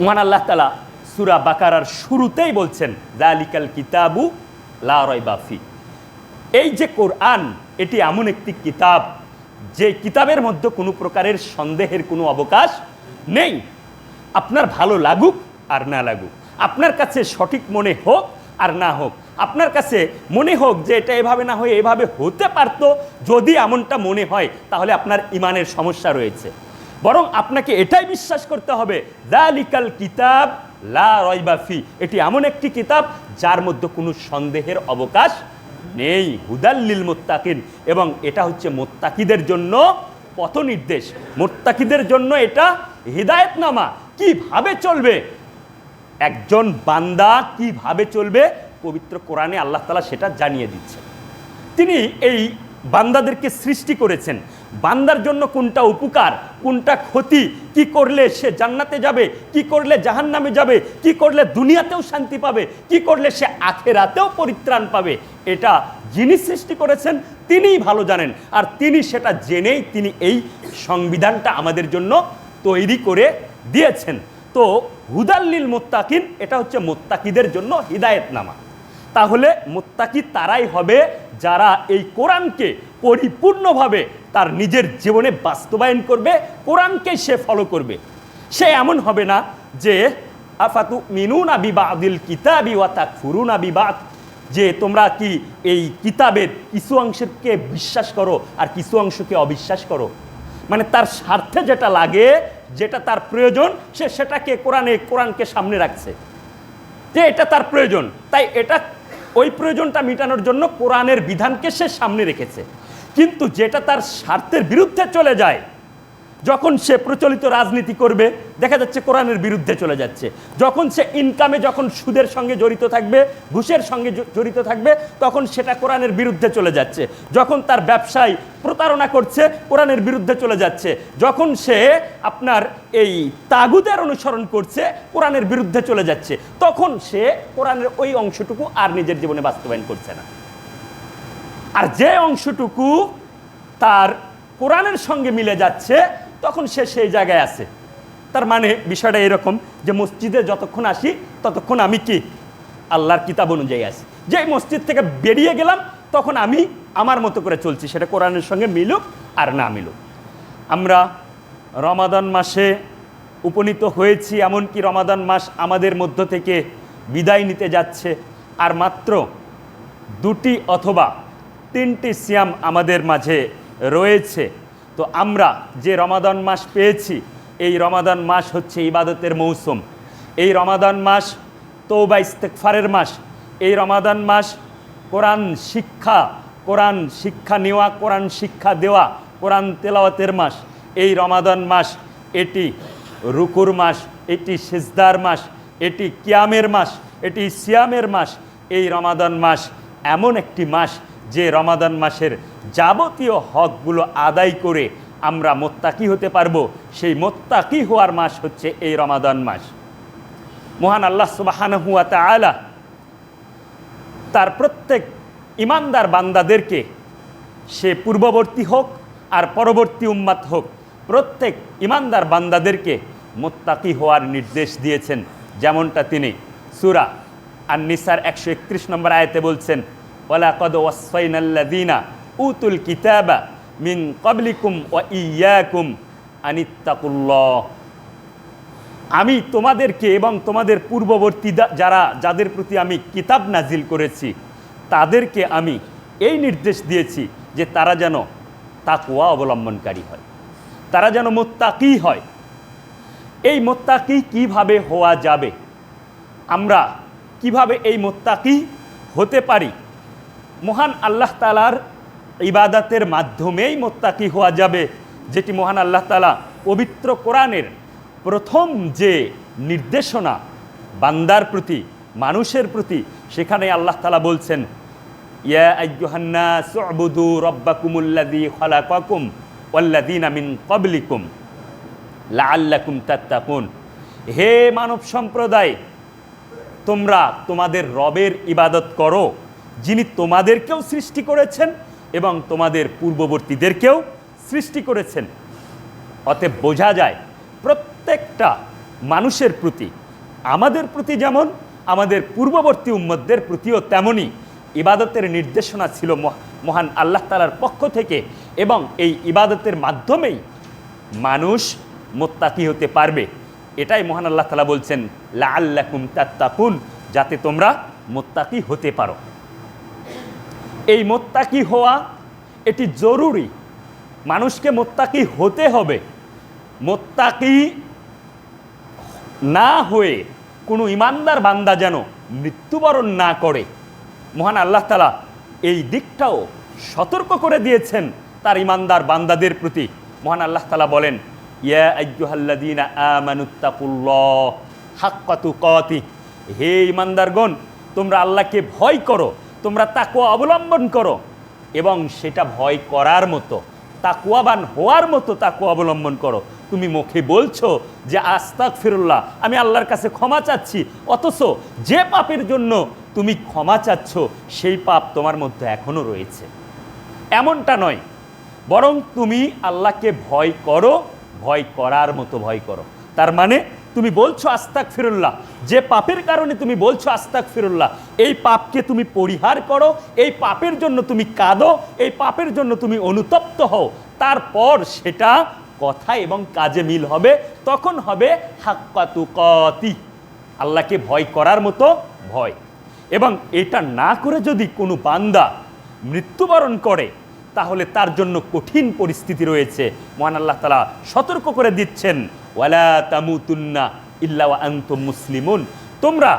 মহান আল্লাহ তাআলা সূরা বাকারার শুরুতেই বলছেন যালিকাল কিতাবু লা রাইবা ফি। এই যে কোরআন, এটি এমন একটি কিতাব যে কিতাবের মধ্যে কোনো প্রকারের সন্দেহের কোনো অবকাশ নেই। আপনার ভালো লাগুক আর না লাগুক, আপনার কাছে সঠিক মনে হোক আর না হোক, আপনার কাছে মনে হোক যে এটা এভাবে না হয়ে এভাবে হতে পারতো, যদি এমনটা মনে হয় তাহলে আপনার ইমানের সমস্যা রয়েছে। বরং আপনাকে এটাই বিশ্বাস করতে হবে যালিকাল কিতাব লা রাইবা ফি, এটি এমন একটি কিতাব যার মধ্যে কোনো সন্দেহের অবকাশ নেই। হুদাল লিল মুত্তাকিন, এবং এটা হচ্ছে মুত্তাকিদের জন্য পথ নির্দেশ, মুত্তাকিদের জন্য এটা হিদায়াতনামা। কিভাবে চলবে একজন বান্দা, কিভাবে চলবে, পবিত্র কোরআনে আল্লাহ তাআলা সেটা জানিয়ে দিচ্ছেন। তিনি এই বান্দাদেরকে সৃষ্টি করেছেন, বান্দার জন্য কোনটা উপকার কোনটা ক্ষতি, কি করলে সে জান্নাতে যাবে, কি করলে জাহান্নামে যাবে, কি করলে দুনিয়াতেও শান্তি পাবে, কি করলে সে আখিরাতেও পরিত্রাণ পাবে, এটা যিনি সৃষ্টি করেছেন তিনিই ভালো জানেন। আর তিনি সেটা জেনেই তিনি এই সংবিধানটা আমাদের জন্য তৈরি করে দিয়েছেন। তো হুদাল্লিল মুত্তাকিন, এটা হচ্ছে মুত্তাকিদের জন্য হিদায়াতনামা। তাহলে মুত্তাকি তারাই হবে যারা এই কোরআনকে পরিপূর্ণভাবে তার নিজের জীবনে বাস্তবায়ন করবে, কোরআনকে সে ফলো করবে। সে এমন হবে না যে আফাতুমিনুনা বিবাদিল কিতাবি ওয়া তাকফুরুনা বিবাদ, যে তোমরা কি এই কিতাবের কিছু অংশকে বিশ্বাস করো আর কিছু অংশকে অবিশ্বাস করো। মানে তার স্বার্থে যেটা লাগে, যেটা তার প্রয়োজন, সে সেটাকে কোরআনকে সামনে রাখছে, যে এটা তার প্রয়োজন, তাই এটা ওই প্রয়োজনটা মেটানোর জন্য কোরআনের বিধানকে সে সামনে রেখেছে। কিন্তু যেটা তার স্বার্থের বিরুদ্ধে চলে যায়, যখন সে প্রচলিত রাজনীতি করবে দেখা যাচ্ছে কোরআনের বিরুদ্ধে চলে যাচ্ছে, যখন সে ইনকামে যখন সুদের সঙ্গে জড়িত থাকবে, ঘুষের সঙ্গে জড়িত থাকবে, তখন সেটা কোরআনের বিরুদ্ধে চলে যাচ্ছে, যখন তার ব্যবসায় প্রতারণা করছে কোরআনের বিরুদ্ধে চলে যাচ্ছে, যখন সে আপনার এই তাগুতের অনুসরণ করছে কোরআনের বিরুদ্ধে চলে যাচ্ছে, তখন সে কোরআনের ওই অংশটুকু আর নিজের জীবনে বাস্তবায়ন করছে না। আর যে অংশটুকু তার কোরআনের সঙ্গে মিলে যাচ্ছে তখন সে সেই জায়গায় আছে। তার মানে বিষয়টা এরকম যে মসজিদে যতক্ষণ আসি ততক্ষণ আমি কি আল্লাহর কিতাব অনুযায়ী আসি, যে মসজিদ থেকে বেরিয়ে গেলাম তখন আমি আমার মতো করে চলছি, সেটা কোরআনের সঙ্গে মিলুক আর না মিলুক। আমরা রমাদান মাসে উপনীত হয়েছি, এমনকি রমাদান মাস আমাদের মধ্য থেকে বিদায় নিতে যাচ্ছে, আর মাত্র 2টি অথবা 3টি সিয়াম আমাদের মাঝে রয়েছে। তো আমরা যে রমাদান মাস পেয়েছি, এই রমাদান মাস হচ্ছে ইবাদতের মৌসুম, এই রমাদান মাস তওবা ইস্তেগফারের মাস, এই রমাদান মাস কোরআন শিক্ষা নেওয়া, কোরআন শিক্ষা দেওয়া, কোরআন তেলাওয়াতের মাস। এই রমাদান মাস এটি রুকুর মাস, এটি সিজদার মাস, এটি কিয়ামের মাস, এটি সিয়ামের মাস। এই রমাদান মাস এমন একটি মাস যে রমাদান মাসের যাবতীয় হকগুলো আদায় করে আমরা মুত্তাকি হতে পারবো, সেই মুত্তাকি হওয়ার মাস হচ্ছে এই রমাদান মাস। মহান আল্লাহ সুবহানাহু ওয়া তাআলা তার প্রত্যেক ইমানদার বান্দাদেরকে, সে পূর্ববর্তী হোক আর পরবর্তী উম্মাত হোক, প্রত্যেক ইমানদার বান্দাদেরকে মুত্তাকি হওয়ার নির্দেশ দিয়েছেন। যেমনটা তিনি সূরা আন-নিসার 131 নম্বর আয়াতে বলছেন, ওয়ালাকাদ ওয়াসসাইনাল্লাযীনা উতুল কিতাবা মিন ক্বাবলিকুম ওয়া ইয়্যাকুম আনিত্তাকুল্লাহ। আমি তোমাদেরকে এবং তোমাদের পূর্ববর্তী যাদের প্রতি আমি কিতাব নাজিল করেছি তাদেরকে আমি এই নির্দেশ দিয়েছি যে তারা যেন তাকওয়া অবলম্বনকারী হয়, তারা যেন মুত্তাকি হয়। এই মুত্তাকি কিভাবে হওয়া যাবে, আমরা কিভাবে এই মুত্তাকি হতে পারি? মহান আল্লাহ তাআলার ইবাদতের মাধ্যমেই মুত্তাকি হওয়া যাবে, যেটি মহান আল্লাহ তাআলা পবিত্র কোরআনের প্রথম যে নির্দেশনা বান্দার প্রতি, মানুষের প্রতি, সেখানে আল্লাহ তাআলা বলছেন, ইয়া আইয়ুহান নাস উবুদু রাব্বাকুমুল্লাযী খালাকাকুম ওয়াল্লাযীনা মিন ক্বাবলিকুম লাআল্লাকুম তাত্তাকুন। হে মানব সম্প্রদায়, তোমরা তোমাদের রবের ইবাদত করো, যিনি তোমাদেরকেও সৃষ্টি করেছেন এবং তোমাদের পূর্ববর্তীদেরকেও সৃষ্টি করেছেন। অতএব বোঝা যায় প্রত্যেকটা মানুষের প্রতি, আমাদের প্রতি যেমন আমাদের পূর্ববর্তী উম্মতদের প্রতিও তেমনই ইবাদতের নির্দেশনা ছিল মহান আল্লাহ তাআলার পক্ষ থেকে, এবং এই ইবাদতের মাধ্যমেই মানুষ মুত্তাকি হতে পারবে। এটাই মহান আল্লাহ তাআলা বলছেন লাআল্লাকুম তাত্তাকুন, যাতে তোমরা মুত্তাকি হতে পারো। এই মুত্তাকি হওয়া এটি জরুরি, মানুষকে মুত্তাকি হতে হবে। মুত্তাকি না হয়ে কোনো ইমানদার বান্দা যেন মৃত্যুবরণ না করে, মহান আল্লাহ তাআলা এই দিকটাও সতর্ক করে দিয়েছেন তার ইমানদার বান্দাদের প্রতি। মহান আল্লাহ তাআলা বলেন, ইয়া আইয়ুহাল্লাযীনা আমানুত্তাকুল্লাহ হাক্কা তুকাতিহ, হে ইমানদারগণ তোমরা আল্লাহকে ভয় করো, তোমরা তাকওয়া অবলম্বন করো, এবং সেটা ভয় করার মতো, তাকওয়াবান হওয়ার মতো তাকওয়া অবলম্বন করো। তুমি মুখে বলছো যে আস্তাগফিরুল্লাহ, আমি আল্লাহর কাছে ক্ষমা চাচ্ছি, অথচ যে পাপের জন্য তুমি ক্ষমা চাচ্ছ সেই পাপ তোমার মধ্যে এখনো রয়েছে, এমনটা নয়। বরং তুমি আল্লাহকে ভয় করো, ভয় করার মতো ভয় করো। তার মানে তুমি বলছো আস্তাগফিরুল্লাহ, যে পাপের কারণে তুমি বলছো আস্তাগফিরুল্লাহ, এই পাপকে তুমি পরিহার করো, এই পাপের জন্য তুমি কাঁদো, এই পাপের জন্য তুমি অনুতপ্ত হও, তারপর সেটা কথা এবং কাজে মিল হবে, তখন হবে হাক্কা তুকাতিহ, আল্লাহকে ভয় করার মতো ভয়। এবং এটা না করে যদি কোনো বান্দা মৃত্যুবরণ করে তাহলে তার জন্য কঠিন পরিস্থিতি রয়েছে। মহান আল্লাহ তাআলা সতর্ক করে দিচ্ছেন, ওয়ালা তামুতুন্না ইল্লা ওয়া আনতুম মুসলিমুন, তোমরা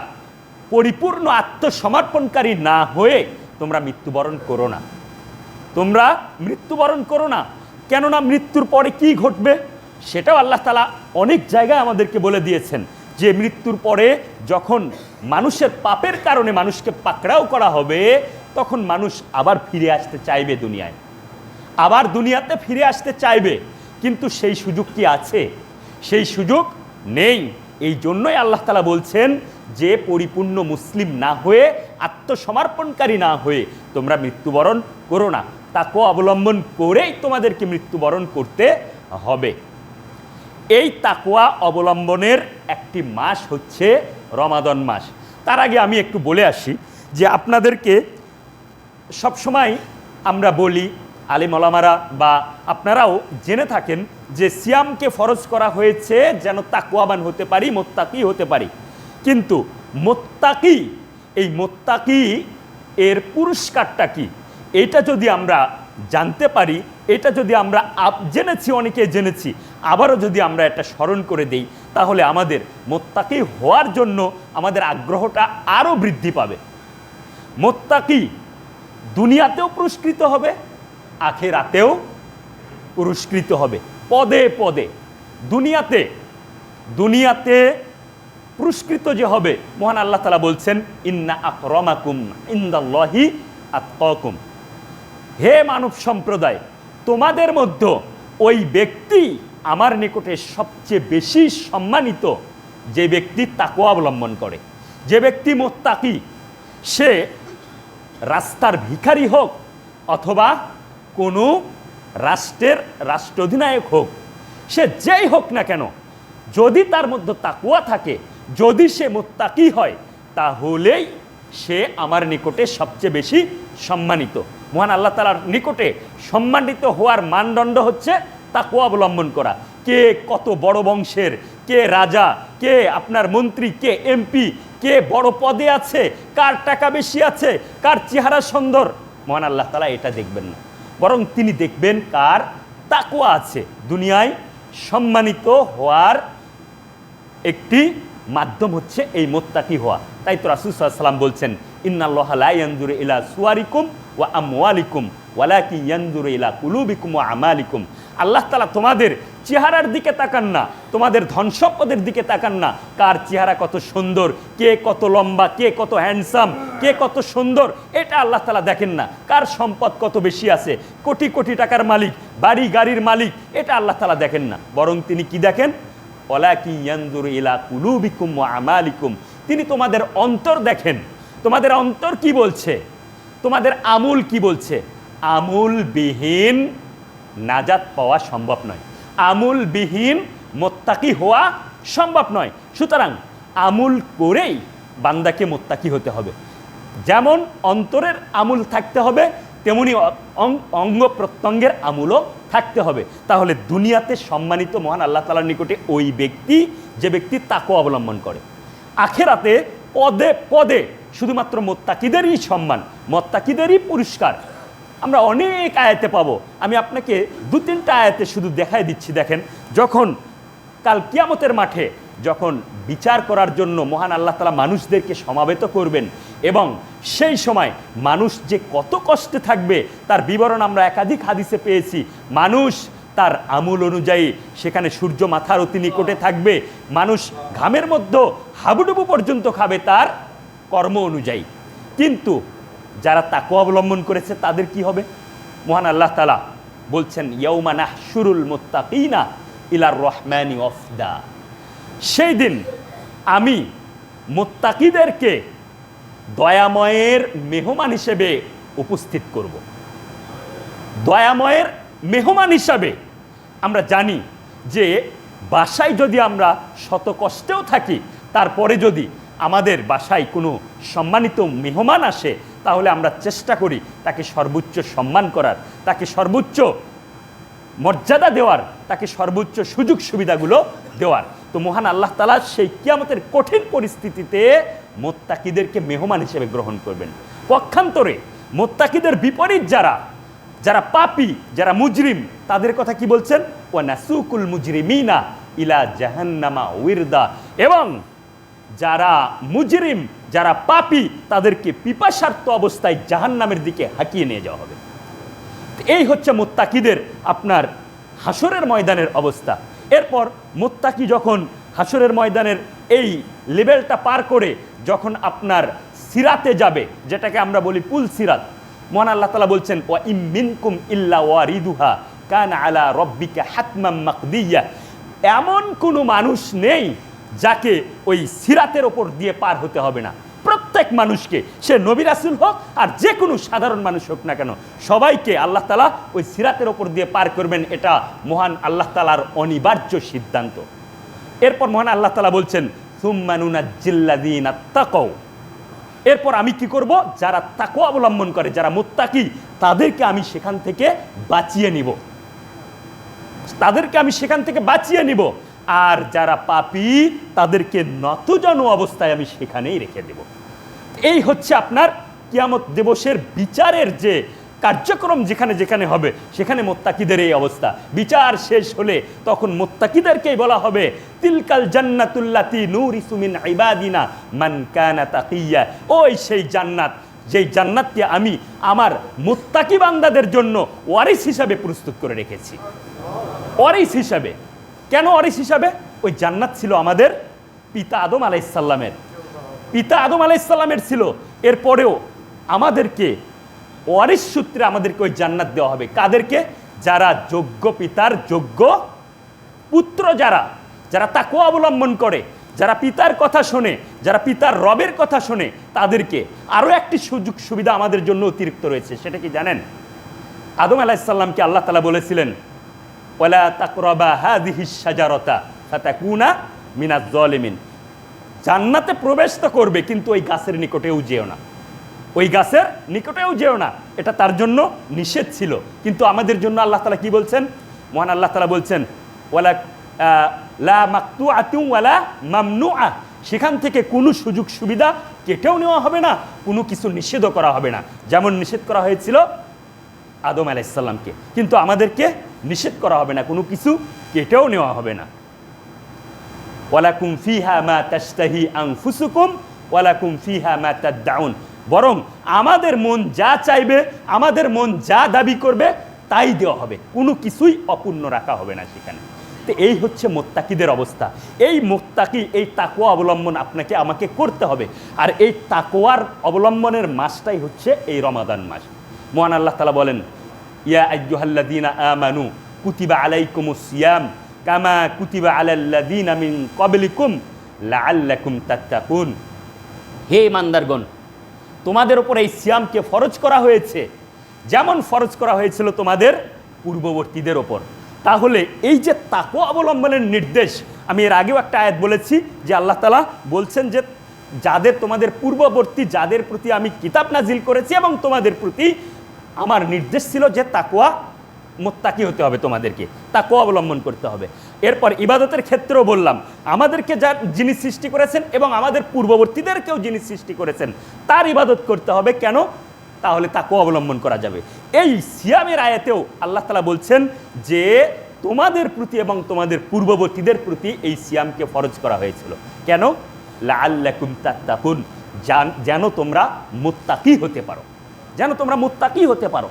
পরিপূর্ণ আত্মসমর্পণকারী না হয়ে তোমরা মৃত্যুবরণ করো না, তোমরা মৃত্যুবরণ করো না। কেননা মৃত্যুর পরে কি ঘটবে সেটাও আল্লাহ তাআলা অনেক জায়গায় আমাদেরকে বলে দিয়েছেন, যে মৃত্যুর পরে যখন মানুষের পাপের কারণে মানুষকে পাকড়াও করা হবে, তখন মানুষ আবার ফিরে আসতে চাইবে দুনিয়ায়, আবার দুনিয়াতে ফিরে আসতে চাইবে, কিন্তু সেই সুযোগ কি আছে? সেই সুযোগ নেই। এই জন্যই আল্লাহ তাআলা বলছেন যে পরিপূর্ণ মুসলিম না হয়ে, আত্মসমর্পণকারী না হয়ে তোমরা মৃত্যুবরণ করো না, তাকওয়া অবলম্বন করেই তোমাদেরকে মৃত্যুবরণ করতে হবে। এই তাকওয়া অবলম্বনের একটি মাস হচ্ছে রমাদান মাস। তার আগে আমি একটু বলে আসি যে আপনাদেরকে সবসময় আমরা বলি, আলিম ওলামারা বা আপনারাও জেনে থাকেন যে সিয়ামকে ফরজ করা হয়েছে যেন তাকওয়াবান হতে পারি, মুত্তাকি হতে পারি। কিন্তু মুত্তাকি, এই মুত্তাকি এর পুরস্কারটা কি, এটা যদি আমরা জানতে পারি, এটা যদি আমরা জেনেছি, অনেকে জেনেছি, আবারও যদি আমরা এটা স্মরণ করে দেই, তাহলে আমাদের মুত্তাকি হওয়ার জন্য আমাদের আগ্রহটা আরও বৃদ্ধি পাবে। মুত্তাকি দুনিয়াতেও পুরস্কৃত হবে, আখিরাতেও পুরস্কৃত হবে, পদে পদে। দুনিয়াতে পুরস্কৃত যে হবে, মহান আল্লাহ তাআলা বলছেন, ইন্না আকরামাকুম ইনদাল্লাহি আতকাকুম, হে মানব সম্প্রদায়, তোমাদের মধ্যে ওই ব্যক্তি আমার নিকটে সবচেয়ে বেশি সম্মানিত যে ব্যক্তি তাকওয়া অবলম্বন করে, যে ব্যক্তি মুত্তাকি। সে রাস্তার ভিখারি হোক অথবা কোনো রাষ্ট্রের রাষ্ট্রাধিনায়ক হোক, সে যেই হোক না কেন, যদি তার মধ্যে তাকওয়া থাকে, যদি সে মুত্তাকি হয়, তাহলেই সে আমার নিকটে সবচেয়ে বেশি সম্মানিত। মহান আল্লাহ তাআলার নিকটে সম্মানিত হওয়ার মানদণ্ড হচ্ছে তাকওয়া অবলম্বন করা। কে কত বড় বংশের, কে রাজা, কে আপনার মন্ত্রী, কে এমপি, কে বড় পদে আছে, কার টাকা বেশি আছে, কার চেহারা সুন্দর, মহান আল্লাহ তাআলা এটা দেখবেন না, বরং তিনি দেখবেন কার তাকওয়া আছে। দুনিয়ায় সম্মানিত হওয়ার একটি মাধ্যম হচ্ছে এই মুত্তাকি হওয়া। তাই তো রাসূল সাল্লাল্লাহু আলাইহি ওয়াসাল্লাম বলছেন, ইন্নাল্লাহা লা ইয়ানজুরু ইলা সুওয়ারিকুম ওয়া আমওয়ালিকুম ওয়ালাকিন ইয়ানজুরু ইলা কুলুবিকুম ওয়া আমালিকুম। আল্লাহ তাআলা তোমাদের চেহারার দিকে তাকান না, তোমাদের ধন সম্পদের দিকে তাকান না, কার চেহারা কত সুন্দর, কে কত লম্বা, কে কত হ্যান্ডসাম, কে কত সুন্দর, এটা আল্লাহ তাআলা দেখেন না। কার সম্পদ কত বেশি আছে, কোটি কোটি টাকার মালিক, বাড়ি গাড়ির মালিক, এটা আল্লাহ তাআলা দেখেন না, বরং তিনি কি দেখেন? ওয়ালাকিন ইয়ানজুরু ইলা কুলুবিকুম ওয়া আমালিকুম, তিনি তোমাদের অন্তর দেখেন। তোমাদের অন্তর কি বলছে, তোমাদের আমল কি বলছে। আমলবিহীন নাজাত পাওয়া সম্ভব নয়, আমলবিহীন মুত্তাকি হওয়া সম্ভব নয়। সুতরাং আমল করেই বান্দাকে মুত্তাকি হতে হবে। যেমন অন্তরের আমল থাকতে হবে, তেমনি অঙ্গ প্রত্যঙ্গের আমলও থাকতে হবে। তাহলে দুনিয়াতে সম্মানিত মহান আল্লাহ তাআলার নিকটে ওই ব্যক্তি যে ব্যক্তি তাকওয়া অবলম্বন করে, আখিরাতে পদে পদে শুধুমাত্র মুত্তাকিদেরই সম্মান, মুত্তাকিদেরই পুরস্কার আমরা অনেক আয়াতে পাবো। আমি আপনাকে 2-3টা আয়াতে শুধু দেখাই দিচ্ছি। দেখেন, যখন কাল কিয়ামতের মাঠে যখন বিচার করার জন্য মহান আল্লাহ তাআলা মানুষদেরকে সমাবেত করবেন, এবং সেই সময় মানুষ যে কত কষ্টে থাকবে তার বিবরণ আমরা একাধিক হাদিসে পেয়েছি। মানুষ তার আমল অনুযায়ী সেখানে সূর্য মাথার অতি নিকটে থাকবে, মানুষ ঘামের মধ্যে হাবুডুবু পর্যন্ত খাবে তার কর্ম অনুযায়ী। কিন্তু যারা তাকওয়া অবলম্বন করেছে তাদের কি হবে? মহান আল্লাহ তাআলা বলছেন, ইয়াউমা নাহশুরুল মুত্তাকিনা ইলার রহমানি ওফদা। সেই দিন আমি মুত্তাকিদেরকে দয়াময়ের মেহমান হিসেবে উপস্থিত করব। দয়াময়ের মেহমান হিসাবে আমরা জানি যে বাসায় যদি আমরা শত কষ্টেও থাকি, তারপরে যদি আমাদের বাসায় কোনো সম্মানিত মেহমান আসে, তাহলে আমরা চেষ্টা করি তাকে সর্বোচ্চ সম্মান করার, তাকে সর্বোচ্চ মর্যাদা দেওয়ার, তাকে সর্বোচ্চ সুযোগ সুবিধাগুলো দেওয়ার। তো মহান আল্লাহ তাআলা সেই কিয়ামতের কঠিন পরিস্থিতিতে মুত্তাকিদেরকে মেহমান হিসেবে গ্রহণ করবেন। পক্ষান্তরে মুত্তাকিদের বিপরীত যারা পাপী, যারা মুজরিম, তাদের কথা কি বলছেন? ওয়া নাসুকুল মুজরিমিনা ইলা জাহান্নামা উইরদা। এবং যারা মুজরিম, যারা পাপী, তাদেরকে পিপাসার্ত অবস্থায় জাহান্নামের দিকে হাঁকিয়ে নিয়ে যাওয়া হবে। এই হচ্ছে মুত্তাকিদের আপনার হাসরের ময়দানের অবস্থা। এরপর মুত্তাকি যখন হাসরের ময়দানের এই লেভেলটা পার করে যখন আপনার সিরাতে যাবে, যেটাকে আমরা বলি পুল সিরাত, মহান আল্লাহ তাআলা বলছেন, ওয়া ইম মিনকুম ইল্লা ওয়ারিদুহা কানা আলা রাব্বিকা হাতমান মাকদিয়া। এমন কোনো মানুষ নেই যাকে ওই সিরাতের ওপর দিয়ে পার হতে হবে না। প্রত্যেক মানুষকে, সে নবী রাসূল হোক আর যে কোনো সাধারণ মানুষ হোক না কেন, সবাইকে আল্লাহ তাআলা ওই সিরাতের ওপর দিয়ে পার করবেন। এটা মহান আল্লাহ তাআলার অনিবার্য সিদ্ধান্ত। এরপর মহান আল্লাহ তাআলা বলছেন, সুম্মা নুনাজ্জিল্লাযীনা তাকাও। এরপর আমি কি করব? যারা তাকওয়া অবলম্বন করে, যারা মুত্তাকি, তাদেরকে আমি সেখান থেকে বাঁচিয়ে নিব, তাদেরকে আমি সেখান থেকে বাঁচিয়ে নিব। আর যারা পাপী তাদেরকে নতজন অবস্থায় আমি সেখানেই রেখে দেব। এই হচ্ছে আপনার কিয়ামত দিবসের বিচারের যে কার্যক্রম যেখানে যেখানে হবে, সেখানে মুত্তাকিদের এই অবস্থা। বিচার শেষ হলে তখন মুত্তাকিদেরকেই বলা হবে, তিলকাল জান্নাতুল্লাতি নূরিসু মিন ইবাদিনা মান কানা তাকিয়া। ওই সেই জান্নাত, যেই জান্নাতকে আমি আমার মুত্তাকি বান্দাদের জন্য ওয়ারিস হিসাবে প্রস্তুত করে রেখেছি। ওয়ারিস হিসাবে কেন? ওয়ারিস হিসাবে ওই জান্নাত ছিল আমাদের পিতা আদম আলাইহিসসালামের, পিতা আদম আলাইহিসসালামের ছিল। এরপরেও আমাদেরকে ওয়ারিস সূত্রে আমাদেরকে ওই জান্নাত দেওয়া হবে। কাদেরকে? যারা যোগ্য পিতার যোগ্য পুত্র, যারা তাকওয়া অবলম্বন করে, যারা পিতার কথা শোনে, যারা পিতার রবের কথা শোনে, তাদেরকে। আরও একটি সুযোগ সুবিধা আমাদের জন্য অতিরিক্ত রয়েছে, সেটা কি জানেন? আদম আলাইহিসসালামকে আল্লাহ তাআলা বলেছিলেন, ওয়ালা তাকরাবা হাযিহিশ শাজারাতা ফাতাকুনা মিনাজ জালিমিন। জান্নাতে প্রবেশ তো করবে, কিন্তু ওই গাছের নিকটেও যেও না, ওই গাছের নিকটেও যেও না, এটা তার জন্য নিষেধ ছিল। কিন্তু আমাদের জন্য আল্লাহ তাআলা কি বলছেন? মহান আল্লাহ তাআলা বলছেন, ওয়ালা লা মাকতুআতুন ওয়ালা মামনুআ। সেখান থেকে কোনো সুযোগ সুবিধা কেটেও নেওয়া হবে না, কোনো কিছু নিষেধও করা হবে না। যেমন নিষেধ করা হয়েছিল আদম আলাইহিসসালামকে, কিন্তু আমাদেরকে নিষেধ করা হবে না, কোনো কিছু কেটেও নেওয়া হবে না। ওয়ালাকুম ফিহা মা তাশতাহি আনফুসুকুম ওয়ালাকুম ফিহা মা তাদউন। বরং আমাদের মন যা চাইবে, আমাদের মন যা দাবি করবে তাই দেওয়া হবে, কোনো কিছুই অপূর্ণ রাখা হবে না সেখানে। তো এই হচ্ছে মুত্তাকিদের অবস্থা। এই মুত্তাকি, এই তাকওয়া অবলম্বন আপনাকে আমাকে করতে হবে। আর এই তাকওয়ার অবলম্বনের মাসটাই হচ্ছে এই রমাদান মাস। মহান আল্লাহ তাআলা বলেন, ইয়া আইয়ুহাল্লাযীনা আমানু কুতিবা আলাইকুমুস সিয়াম কামা কুতিবা আলাল্লাযীনা মিন ক্বাবলিকুম লাআল্লাকুম তাত্তাকুন। হে ঈমানদারগণ, তোমাদের উপর এই সিয়ামকে ফরজ করা হয়েছে যেমন ফরজ করা হয়েছিল তোমাদের পূর্ববর্তীদের ওপর। তাহলে এই যে তাকওয়া অবলম্বনের নির্দেশ আমি এর আগেও একটা আয়াত বলেছি যে আল্লাহ তাআলা বলছেন যে যাদের তোমাদের পূর্ববর্তী যাদের প্রতি আমি কিতাব নাজিল করেছি এবং তোমাদের প্রতি আমার নির্দেশ ছিল যে তাকওয়া মুত্তাকি হতে হবে, তোমাদেরকে তাকওয়া অবলম্বন করতে হবে। এরপর ইবাদতের ক্ষেত্রেও বললাম আমাদেরকে যিনি সৃষ্টি করেছেন এবং আমাদের পূর্ববর্তীদেরকেও যিনি সৃষ্টি করেছেন তার ইবাদত করতে হবে। কেন? তাহলে তাকওয়া অবলম্বন করা যাবে। এই সিয়ামের আয়াতেও আল্লাহ তাআলা বলছেন যে তোমাদের প্রতি এবং তোমাদের পূর্ববর্তীদের প্রতি এই সিয়ামকে ফরজ করা হয়েছিল। কেন? লাআল্লাকুম তাত্তাকুন, যেন তোমরা মুত্তাকি হতে পারো, যেন তোমরা মুত্তাকি হতে পারো।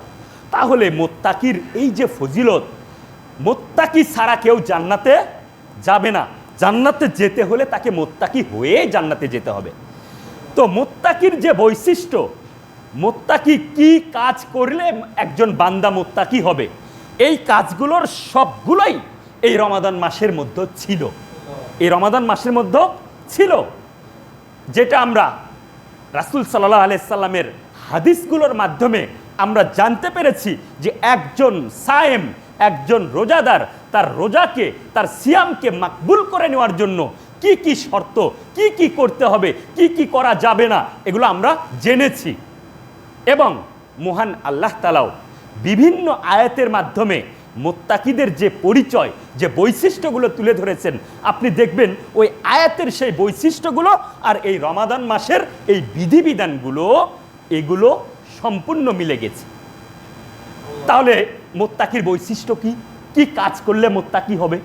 তাহলে মুত্তাকির এই যে ফজিলত, মুত্তাকি ছাড়া কেউ জান্নাতে যাবে না। জান্নাতে যেতে হলে তাকে মুত্তাকি হয়ে জান্নাতে যেতে হবে। তো মুত্তাকির যে বৈশিষ্ট্য, মুত্তাকি কি কাজ করলে একজন বান্দা মুত্তাকি হবে, এই কাজগুলোর সবগুলোই এই রমাদান মাসের মধ্যে ছিল। এই রমাদান মাসের মধ্যে ছিল, যেটা আমরা রাসূল সাল্লাল্লাহু আলাইহি সাল্লামের হাদিসগুলোর মাধ্যমে আমরা জানতে পেরেছি যে একজন সায়েম, একজন রোজাদার তার রোজাকে, তার সিয়ামকে মাকবুল করে নেওয়ার জন্য কি কি শর্ত, কি কি করতে হবে, কি কি করা যাবে না, এগুলো আমরা জেনেছি। এবং মহান আল্লাহ তাআলাও বিভিন্ন আয়াতের মাধ্যমে মুত্তাকিদের যে পরিচয়, যে বৈশিষ্ট্যগুলো তুলে ধরেছেন, আপনি দেখবেন ওই আয়াতের সেই বৈশিষ্ট্যগুলো আর এই রমাদান মাসের এই বিধিবিধানগুলো, এগুলো সম্পূর্ণ মিলে গেছে। তাহলে মুত্তাকির বৈশিষ্ট্য কি, কি কাজ করলে মুত্তাকি হবে?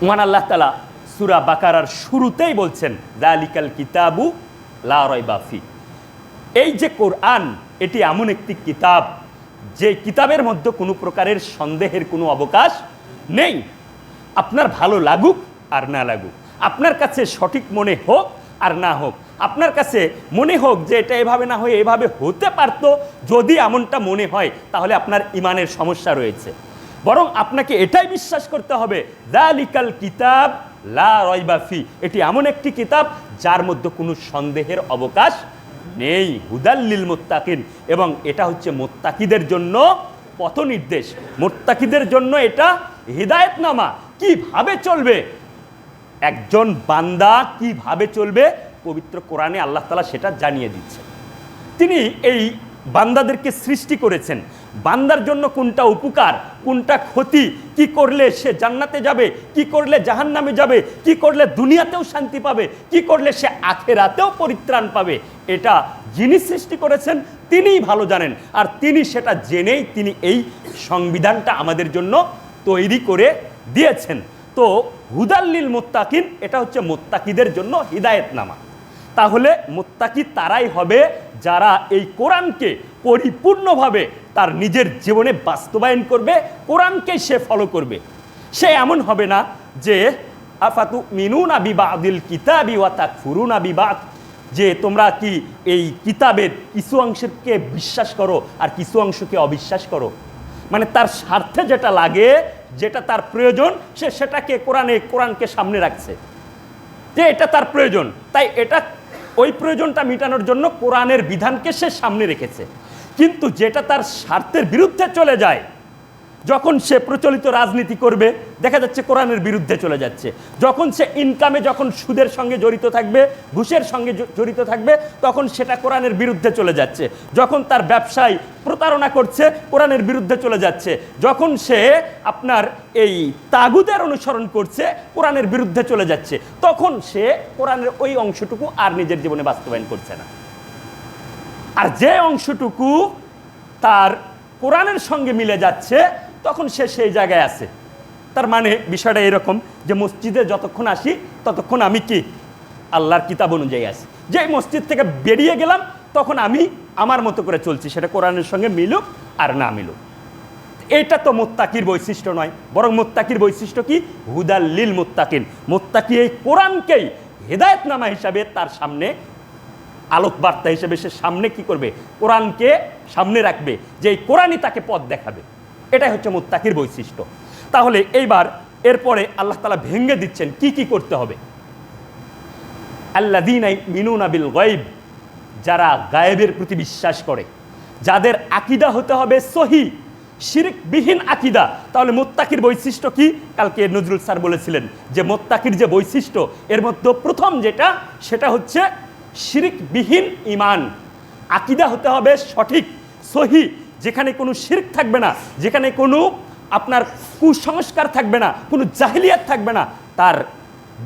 মহান আল্লাহ তাআলা সূরা বাকারার শুরুতেই বলছেন যালিকাল কিতাবু লা রাইবা ফি। এই যে কোরআন, এটি এমন একটি কিতাব যে কিতাবের মধ্যে কোনো প্রকারের সন্দেহের কোনো অবকাশ নেই। আপনার ভালো লাগুক আর না লাগুক, আপনার কাছে সঠিক মনে হোক আর না হোক, আপনার কাছে মনে হোক যে এটা এভাবে না হয়ে এভাবে হতে পারতো, যদি এমনটা মনে হয় তাহলে আপনার ইমানের সমস্যা রয়েছে। বরং আপনাকে এটাই বিশ্বাস করতে হবে যালিকাল কিতাব লা রাইবা ফি, এটি এমন একটি কিতাব যার মধ্যে কোনো সন্দেহের অবকাশ নেই। হুদাল্লিল মুত্তাকিন, এবং এটা হচ্ছে মুত্তাকিদের জন্য পথ নির্দেশ, মুত্তাকিদের জন্য এটা হিদায়াতনামা। কিভাবে চলবে একজন বান্দা, কিভাবে চলবে, পবিত্র কোরআনে আল্লাহ তাআলা সেটা জানিয়ে দিচ্ছে। তিনি এই বান্দাদেরকে সৃষ্টি করেছেন, বান্দার জন্য কোনটা উপকার, কোনটা ক্ষতি, কি করলে সে জান্নাতে যাবে, কি করলে জাহান্নামে যাবে, কি করলে দুনিয়াতেও শান্তি পাবে, কি করলে সে আখিরাতেও পরিত্রাণ পাবে, এটা যিনি সৃষ্টি করেছেন তিনিই ভালো জানেন। আর তিনি সেটা জেনেই তিনি এই সংবিধানটা আমাদের জন্য তৈরি করে দিয়েছেন। তো হুদাল্লিল মুত্তাকিন, এটা হচ্ছে মুত্তাকিদের জন্য হিদায়াতনামা। তাহলে মুত্তাকি তারাই হবে যারা এই কোরআনকে পরিপূর্ণভাবে তার নিজের জীবনে বাস্তবায়ন করবে, কোরআনকে সে ফলো করবে। সে এমন হবে না যে আফাতুমিনুনা বিবাদিল কিতাবি ওয়া তাকফুরুনা বিবাদ, যে তোমরা কি এই কিতাবের কিছু অংশকে বিশ্বাস করো আর কিছু অংশকে অবিশ্বাস করো। মানে তার স্বার্থে যেটা লাগে, যেটা তার প্রয়োজন, সে সেটাকে কোরআনকে সামনে রাখছে যে এটা তার প্রয়োজন, তাই এটা ওই প্রয়োজনটা মেটানোর জন্য কোরআনের বিধানকে সে সামনে রেখেছে। কিন্তু যেটা তার স্বার্থের বিরুদ্ধে চলে যায়, যখন সে প্রচলিত রাজনীতি করবে দেখা যাচ্ছে কোরআনের বিরুদ্ধে চলে যাচ্ছে। যখন সে ইনকামে, যখন সুদের সঙ্গে জড়িত থাকবে, ঘুষের সঙ্গে জড়িত থাকবে, তখন সেটা কোরআনের বিরুদ্ধে চলে যাচ্ছে। যখন তার ব্যবসায় প্রতারণা করছে, কোরআনের বিরুদ্ধে চলে যাচ্ছে। যখন সে আপনার এই তাগুতের অনুসরণ করছে, কোরআনের বিরুদ্ধে চলে যাচ্ছে। তখন সে কোরআনের ওই অংশটুকু আর নিজের জীবনে বাস্তবায়ন করছে না। আর যে অংশটুকু তার কোরআনের সঙ্গে মিলে যাচ্ছে, তখন সে সেই জায়গায় আছে। তার মানে বিষয়টা এরকম যে মসজিদে যতক্ষণ আসি ততক্ষণ আমি কি আল্লাহর কিতাব অনুযায়ী আসি, যে মসজিদ থেকে বেরিয়ে গেলাম তখন আমি আমার মতো করে চলছি, সেটা কোরআনের সঙ্গে মিলুক আর না মিলুক। এটা তো মুত্তাকির বৈশিষ্ট্য নয়, বরং মুত্তাকির বৈশিষ্ট্য কি? হুদাল্লিল মুত্তাকিন। মুত্তাকি এই কোরআনকেই হেদায়েতনামা হিসাবে তার সামনে, আলোক বার্তা হিসেবে সে সামনে কি করবে? কোরআনকে সামনে রাখবে, যে এই কোরআনই তাকে পথ দেখাবে। এটাই হচ্ছে মুত্তাকির বৈশিষ্ট্য। তাহলে এইবার এরপরে আল্লাহ তাআলা ভেঙে দিচ্ছেন কি কি করতে হবে। আল্লাযীনা ইউমিনুনা বিল গায়ব, যারা গায়েবের প্রতি বিশ্বাস করে, যাদের আকীদা হতে হবে সহিহ, শিরকবিহীন আকীদা, তাহলে মুত্তাকির বৈশিষ্ট্য কি? কালকে নজরুল স্যার বলেছিলেন যে মুত্তাকির যে বৈশিষ্ট্য এর মধ্যে প্রথম যেটা, সেটা হচ্ছে শিরকবিহীন ঈমান। আকীদা হতে হবে সঠিক, সহি, যেখানে কোনো শিরক থাকবে না, যেখানে কোনো আপনার কুসংস্কার থাকবে না, কোনো জাহিলিয়াত থাকবে না। তার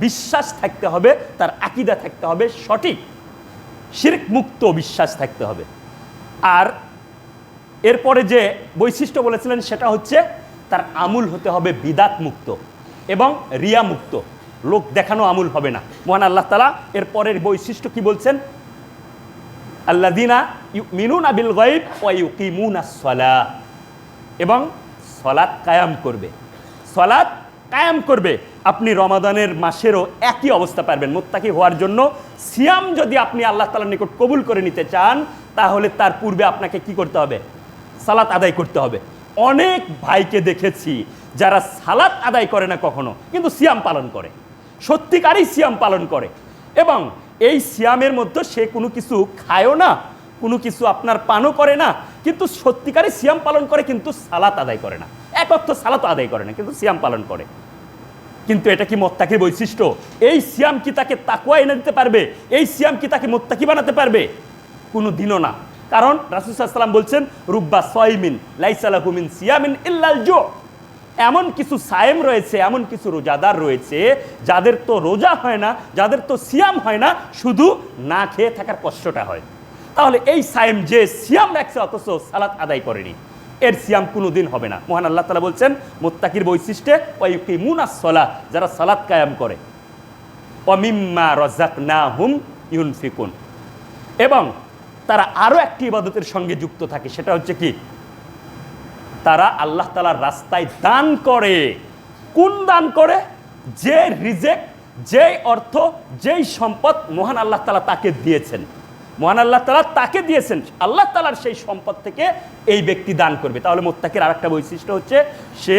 বিশ্বাস থাকতে হবে, তার আকীদা থাকতে হবে সঠিক, শিরক মুক্ত বিশ্বাস থাকতে হবে। আর এরপরে যে বৈশিষ্ট্য বলেছিলেন সেটা হচ্ছে তার আমুল হতে হবে বিদাত মুক্ত এবং রিয়া মুক্ত, লোক দেখানো আমুল হবে না। মহান আল্লাহ তাআলা এর পরের বৈশিষ্ট্য কি বলছেন? আল্লাযীনা ইউমিনুনা বিল গায়ব ওয়া ইউকিমুনাস সালাহ, এবং সালাত কায়াম করবে, সালাত কায়াম করবে। আপনি রমাদানের মাসেরও একই অবস্থা পারবেন। মুত্তাকি হওয়ার জন্য সিয়াম যদি আপনি আল্লাহ তাআলার নিকট কবুল করে নিতে চান, তাহলে তার পূর্বে আপনাকে কি করতে হবে? সালাত আদায় করতে হবে। অনেক ভাইকে দেখেছি যারা সালাত আদায় করে না কখনো, কিন্তু সিয়াম পালন করে, সত্যিকারই সিয়াম পালন করে, এবং এই সিয়ামের মধ্যে সে কোনো কিছু খায়ও না, কোনো কিছু আপনার পানও করে না, কিন্তু সত্যিকারই সিয়াম পালন করে, কিন্তু সালাত আদায় করে না। এক অর্থ সালাত আদায় করে না, কিন্তু সিয়াম পালন করে। কিন্তু এটা কি মুত্তাকির বৈশিষ্ট্য? এই সিয়াম কি তাকে তাকওয়া এনে দিতে পারবে? এই সিয়াম কি তাকে মুত্তাকি বানাতে পারবে? কোনো দিনও না। কারণ রাসূল সাল্লাল্লাহু আলাইহি ওয়াসাল্লাম বলছেন, রুব্বা সাইমিন লাইসা লাহু মিন সিয়ামিন ইল্লাল জু'। এমন কিছু সায়েম রয়েছে, এমন কিছু রোজাদার রয়েছে যাদের তো রোজা হয় না, যাদের তো সিয়াম হয় না, শুধু না খেয়ে থাকার কষ্টটা হয়। তাহলে এই সায়েম যে সিয়াম রাখছে অথচ সালাত আদায় করেনি, এর সিয়াম কোনো দিন হবে না। মহান আল্লাহ তাআলা বলছেন মুত্তাকির বৈশিষ্ট্যে ওয়া ইউকিমুনাস সালাহ, যারা সালাত কায়াম করে, ওয়া মিম্মা রাযাকনাহুম ইউনফিকুন, এবং তারা আরও একটি ইবাদতের সঙ্গে যুক্ত থাকে, সেটা হচ্ছে কি? তারা আল্লাহ তাআলার রাস্তায় দান করে। কোন দান করে? যে রিজেক, যেই অর্থ, যেই সম্পদ মহান আল্লাহ তাআলা তাকে দিয়েছেন, মহান আল্লাহ তাআলা তাকে দিয়েছেন, আল্লাহ তাআলার সেই সম্পদ থেকে এই ব্যক্তি দান করবে। তাহলে মুত্তাকির আরেকটা বৈশিষ্ট্য হচ্ছে সে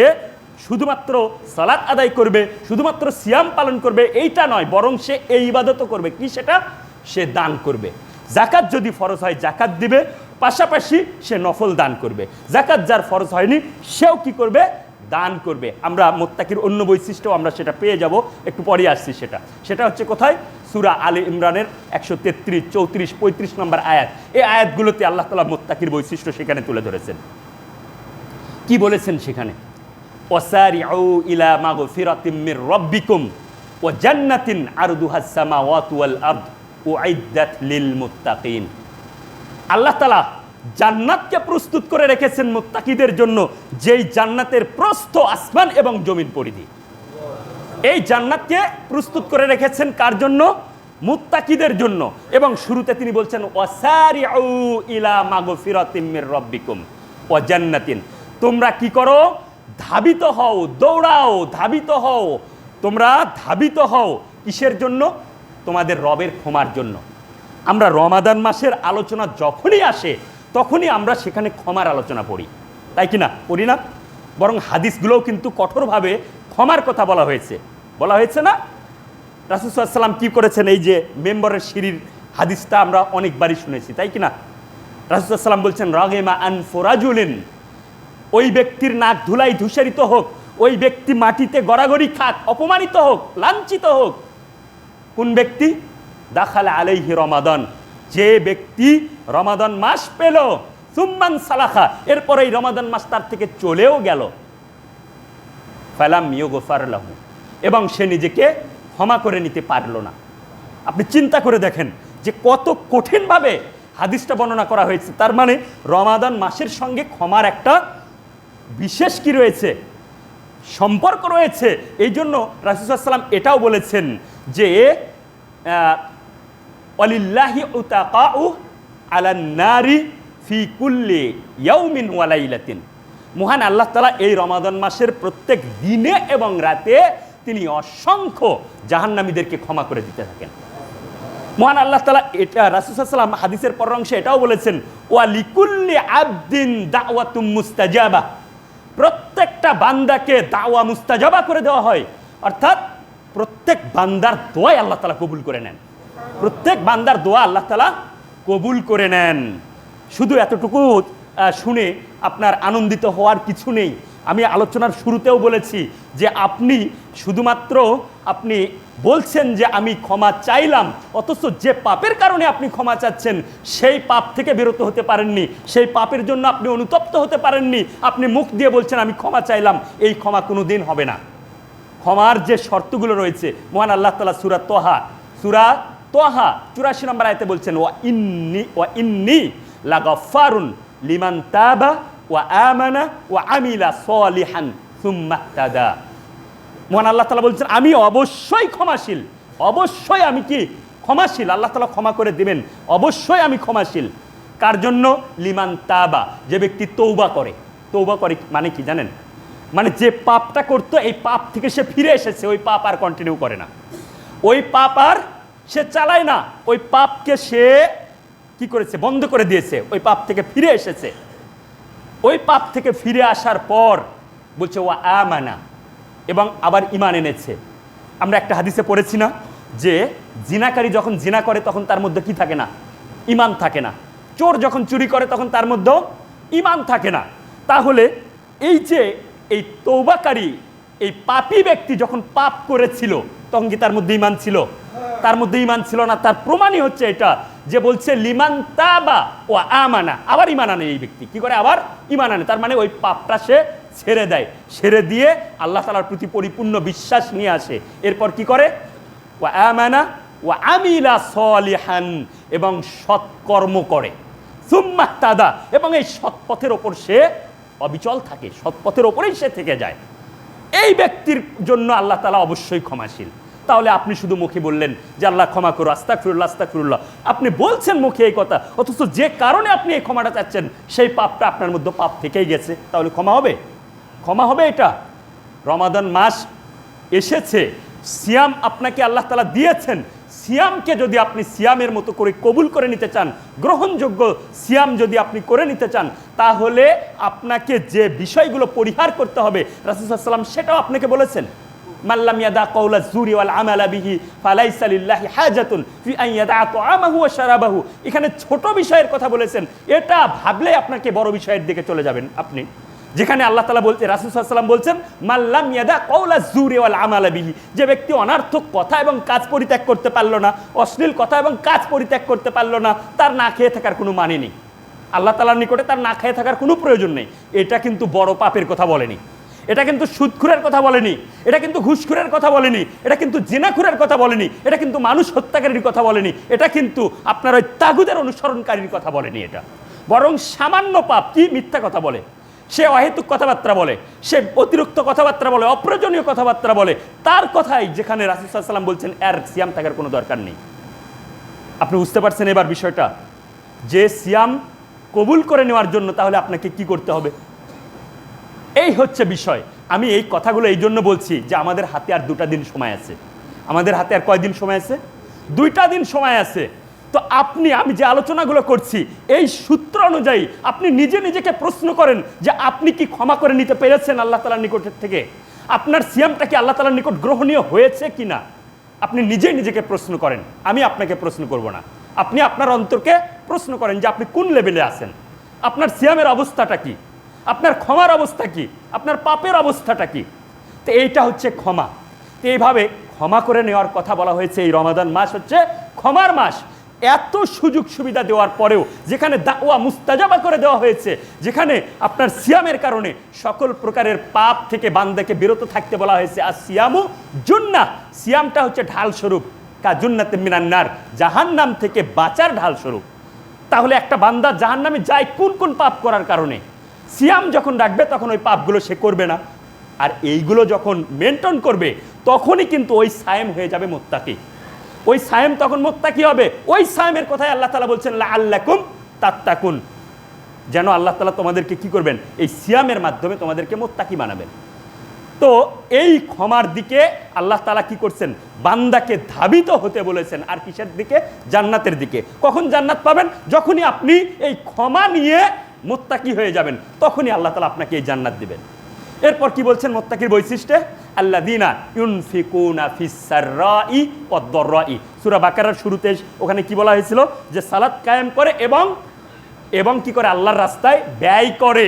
শুধুমাত্র সালাত আদায় করবে, শুধুমাত্র সিয়াম পালন করবে এইটা নয়, বরং সে এই ইবাদতও করবে। কি সেটা? সে দান করবে। যাকাত যদি ফরজ হয় যাকাত দিবে, পাশাপাশি সে নফল দান করবে। যাকাত যার ফরজ হয়নি সেও কি করবে? দান করবে। আমরা মুত্তাকির অন্য বৈশিষ্ট্য আমরা সেটা পেয়ে যাব, একটু পরে আসছি। সেটা হচ্ছে কোথায়? সূরা আলে ইমরানের 133, 34, 35 নম্বর আয়াত। এই আয়াতগুলোতে আল্লাহ তাআলা মুত্তাকির বৈশিষ্ট্য সেখানে তুলে ধরেছেন। কি বলেছেন সেখানে? ওয়াসারিউ ইলা মাগফিরাতিম মির রাব্বিকুম ওয়া জান্নাতিন আরদুহাস সামাওয়াতু ওয়াল আরদ উইদ্দাত লিল মুত্তাকিন। আল্লাহ তাআলা জান্নাতকে প্রস্তুত করে রেখেছেন মুত্তাকিদের জন্য, যেই জান্নাতের প্রস্থ আসমান এবং জমিন পরিধি। এই জান্নাতকে প্রস্তুত করে রেখেছেন কার জন্য? মুত্তাকিদের জন্য। এবং শুরুতে তিনি বলছেন ওয়াসারিউ ইলা মাগফিরাতিম মির রাব্বিকুম ওয়া জান্নাতিন, তোমরা কি করো? ধাবিত হও, দৌড়াও, ধাবিত হও। তোমরা ধাবিত হও কিসের জন্য? তোমাদের রবের ক্ষমার জন্য। আমরা রমাদান মাসের আলোচনা যখনই আসে তখনই আমরা সেখানে ক্ষমার আলোচনা পড়ি, তাই কি না? পড়ি না? বরং হাদিসগুলোও কিন্তু কঠোরভাবে ক্ষমার কথা বলা হয়েছে না? রাসূল সাল্লাল্লাহু আলাইহি ওয়াসাল্লাম কি করেছেন? এই যে মেম্বরের সিঁড়ির হাদিসটা আমরা অনেকবারই শুনেছি, তাই কি না? রাসূল সাল্লাল্লাহু আলাইহি ওয়াসাল্লাম বলছেন রাগিমা আনফু রাজুলিন, ওই ব্যক্তির নাক ধুলাই ধূসরিত হোক, ওই ব্যক্তি মাটিতে গড়াগড়ি খাক, অপমানিত হোক, লাঞ্ছিত হোক। কোন ব্যক্তি? দাখালা আলাইহি রমাদান, যে ব্যক্তি রমাদান মাস পেল, সুম্মান সালাখা, এরপর এই রমাদান মাস তার থেকে চলেও গেল, ফালাম ইউগফার লাহু, এবং সে নিজেকে ক্ষমা করে নিতে পারল না। আপনি চিন্তা করে দেখেন যে কত কঠিনভাবে হাদিসটা বর্ণনা করা হয়েছে। তার মানে রমাদান মাসের সঙ্গে ক্ষমার একটা বিশেষ কি রয়েছে? সম্পর্ক রয়েছে। এই জন্য রাসূল সাল্লাল্লাহু আলাইহি ওয়াসাল্লাম এটাও বলেছেন যে ওয়ালিল্লাহি উতাকাউ আলান নারি ফি কুল্লি ইয়াউমিন ওয়া লাইলাতিন, মহান আল্লাহ তাআলা এই রমাদান মাসের প্রত্যেক দিনে এবং রাতে তিনি অসংখ্য জাহান্নামীদেরকে ক্ষমা করে দিতে থাকেন। মহান আল্লাহ তাআলা এটা রাসূল সাল্লাল্লাহু আলাইহি ওয়াসাল্লাম হাদিসের পরের অংশে এটাও বলেছেন ওয়া লিকুল্লি আবদিন দাওয়াতুম মুস্তাজাবা, প্রত্যেকটা বান্দাকে দাওয়া মুস্তাজাবা করে দেওয়া হয়। অর্থাৎ প্রত্যেক বান্দার দোয়া আল্লাহ তাআলা কবুল করে নেন, প্রত্যেক বান্দার দোয়া আল্লাহ তাআলা কবুল করে নেন। শুধু এতটুকু শুনে আপনার আনন্দিত হওয়ার কিছু নেই। আমি আলোচনার শুরুতেও বলেছি যে আপনি শুধুমাত্র আপনি বলছেন যে আমি ক্ষমা চাইলাম, অথচ যে পাপের কারণে আপনি ক্ষমা চাচ্ছেন সেই পাপ থেকে বিরত হতে পারেননি, সেই পাপের জন্য আপনি অনুতপ্ত হতে পারেননি। আপনি মুখ দিয়ে বলছেন আমি ক্ষমা চাইলাম, এই ক্ষমা কোনো দিন হবে না। ক্ষমার যে শর্তগুলো রয়েছে মহান আল্লাহ তাআলা সূরা তোহা 84 নম্বর আয়াতে বলছেন ওয়া ইন্নী লাগাফারুন লিমান তাবা ওয়া আমানা ওয়া আমিলা সলিহান সুম্মা ইহতাদা। মহান আল্লাহ তাআলা বলছেন আমি অবশ্যই ক্ষমাশীল, অবশ্যই আমি কি ক্ষমাশীল। আল্লাহ তাআলা ক্ষমা করে দিবেন, অবশ্যই আমি ক্ষমাশীল। কার জন্য? লিমান তাবা, যে ব্যক্তি তৌবা করে। তৌবা করে মানে কি জানেন? মানে যে পাপটা করতো এই পাপ থেকে সে ফিরে এসেছে, ওই পাপ আর কন্টিনিউ করে না, ওই পাপ আর সে চালায় না, ওই পাপকে সে কি করেছে? বন্ধ করে দিয়েছে, ওই পাপ থেকে ফিরে এসেছে। ওই পাপ থেকে ফিরে আসার পর বলছে ওয়া আমানা, এবং আবার ঈমান এনেছে। আমরা একটা হাদিসে পড়েছি না যে জিনাকারী যখন জিনা করে তখন তার মধ্যে কি থাকে না? ঈমান থাকে না। চোর যখন চুরি করে তখন তার মধ্যেও ঈমান থাকে না। তাহলে এই যে এই তওবাকারী এই পাপী ব্যক্তি যখন পাপ করেছিল তখন কি তার মধ্যে ঈমান ছিল? তার মধ্যে ঈমান ছিল না। তার প্রমাণই হচ্ছে এটা যে বলছে লিমান তাবা ও আমানা, আবার ঈমান আনে। এই ব্যক্তি কি করে? আবার ঈমান আনে। তার মানে ওই পাপটা সে ছেড়ে দেয়, ছেড়ে দিয়ে আল্লাহ তাআলার প্রতি পরিপূর্ণ বিশ্বাস নিয়ে আসে। এরপর কি করে? ও আমানা ও আমিলা সলিহান, এবং সৎকর্ম করে। সুম্মা ইহতাদা, এবং এই সৎপথের ওপর সে অবিচল থাকে, সৎপথের ওপরেই সে থেকে যায়। এই ব্যক্তির জন্য আল্লাহ তাআলা অবশ্যই ক্ষমাশীল। তাহলে আপনি শুধু মুখে বললেন যে আল্লাহ ক্ষমা করো, আস্তাগফিরুল্লাহ আস্তাগফিরুল্লাহ, আপনি বলছেন মুখে এই কথা, অথচ যে কারণে আপনি এই ক্ষমাটা চাচ্ছেন সেই পাপটা আপনার মধ্যে পাপ থেকেই গেছে, তাহলে ক্ষমা হবে? ক্ষমা হবে এটা? রমাদান মাস এসেছে, সিয়াম আপনাকে আল্লাহ তাআলা দিয়েছেন, সিয়ামকে যদি আপনি সিয়ামের মতো করে কবুল করে নিতে চান, গ্রহণযোগ্য সিয়াম যদি আপনি করে নিতে চান, তাহলে আপনাকে যে বিষয়গুলো পরিহার করতে হবে রাসূল সাল্লাল্লাহু আলাইহি ওয়াসাল্লাম সেটাও আপনাকে বলেছেন। মাল্লাম ইয়াদা কাওলা যুরি ওয়াল আমালা বিহি ফালাইসা লিল্লাহি হাজাতুন ফি আন ইয়াদা তাআমাহু ওয়া শারাবাহু। এখানে ছোট বিষয়ের কথা বলেছেন, এটা ভাবলে আপনাকে বড় বিষয়ের দিকে চলে যাবেন আপনি। যেখানে আল্লাহ তাআলা বলতে রাসূল সাল্লাল্লাহু আলাইহি ওয়াসাল্লাম বলছেন মাল্লাম ইয়াদা কাওলা যুরি ওয়াল আমালা বিহি, যে ব্যক্তি অনার্থক কথা এবং কাজ পরিত্যাগ করতে পারলো না, অশ্লীল কথা এবং কাজ পরিত্যাগ করতে পারলো না, তার না খেয়ে থাকার কোনো মানে নেই। আল্লাহ তাআলার নিকটে তার না খেয়ে থাকার কোনো প্রয়োজন নেই। এটা কিন্তু বড় পাপের কথা বলেনি, এটা কিন্তু সুদখুরের কথা বলেনি, এটা কিন্তু ঘুষখুরের কথা বলেনি, এটা কিন্তু জিনাখুরের কথা বলেনি, এটা কিন্তু মানুষ হত্যাকারীর কথা বলেনি, এটা কিন্তু আপনার ওই তাগুদের অনুসরণকারীর কথা বলেনি। এটা বরং সামান্য পাপ, কি মিথ্যা কথা বলে, সে অহেতুক কথাবার্তা বলে, সে অতিরিক্ত কথাবার্তা বলে, অপ্রয়োজনীয় কথাবার্তা বলে, তার কথাই যেখানে রাসূল সাল্লাল্লাহু আলাইহি ওয়াসাল্লাম বলছেন এর সিয়াম থাকার কোনো দরকার নেই। আপনি বুঝতে পারছেন এবার বিষয়টা? যে সিয়াম কবুল করে নেওয়ার জন্য তাহলে আপনাকে কি করতে হবে, এই হচ্ছে বিষয়। আমি এই কথাগুলো এই জন্য বলছি যে আমাদের হাতে আর 2টা দিন সময় আছে। আমাদের হাতে আর কয়দিন সময় আছে? 2টা দিন সময় আছে। তো আমি যে আলোচনাগুলো করছি এই সূত্র অনুযায়ী আপনি নিজে নিজেকে প্রশ্ন করেন যে আপনি কি ক্ষমা করে নিতে পেরেছেন আল্লাহ তাআলার নিকটের থেকে? আপনার সিয়ামটা কি আল্লাহ তাআলার নিকট গ্রহণীয় হয়েছে কি না? আপনি নিজেই নিজেকে প্রশ্ন করেন, আমি আপনাকে প্রশ্ন করব না। আপনি আপনার অন্তরকে প্রশ্ন করেন যে আপনি কোন লেভেলে আছেন, আপনার সিয়ামের অবস্থাটা কি, আপনার ক্ষমার অবস্থা কি, আপনার পাপের অবস্থাটা কি। তো এইটা হচ্ছে ক্ষমা। তো এইভাবে ক্ষমা করে নেওয়ার কথা বলা হয়েছে। এই রমাদান মাস হচ্ছে ক্ষমার মাস। এত সুযোগ সুবিধা দেওয়ার পরেও যেখানে দাওয়া মুস্তাজাবা করে দেওয়া হয়েছে, যেখানে আপনার সিয়ামের কারণে সকল প্রকারের পাপ থেকে বান্দাকে বিরত থাকতে বলা হয়েছে, আর সিয়ামু জুন্নাহ, সিয়ামটা হচ্ছে ঢাল স্বরূপ, কা জুন্নাতে মিনান নার, জাহান্নাম থেকে বাঁচার ঢাল স্বরূপ। তাহলে একটা বান্দা জাহান্নামে যায় কোন কোন পাপ করার কারণে? সিয়াম যখন রাখবে তখন ওই পাপগুলো সে করবে না, আর এইগুলো যখন মেনটেন করবে তখনই কিন্তু ওই সায়েম হয়ে যাবে মুত্তাকি। ওই সায়েম তখন মুত্তাকি হবে। ওই সায়েমের কথাই আল্লাহ তাআলা বলছেন লাআল্লাকুম তাত্তাকুন, যেন আল্লাহ তাআলা তোমাদেরকে কি করবেন? এই সিয়ামের মাধ্যমে তোমাদেরকে মুত্তাকি বানাবেন। তো এই ক্ষমার দিকে আল্লাহ তাআলা কি করছেন? বান্দাকে ধাবিত হতে বলেছেন। আর কিসের দিকে? জান্নাতের দিকে। কখন জান্নাত পাবেন? যখনই আপনি এই ক্ষমা নিয়ে মুত্তাকি হয়ে যাবেন, তখনই আল্লাহ তাআলা আপনাকে এই জান্নাত দিবেন। এরপর কি বলছেন মুত্তাকির বৈশিষ্ট্যে? আল্লাযীনা ইউনফিকুনা ফিস সাররাই ওয়াদ-দাররাই। সূরা বাকারার শুরুতে ওখানে কি বলা হয়েছিল? যে সালাত কায়েম করে এবং এবং কি করে আল্লাহর রাস্তায় ব্যয় করে,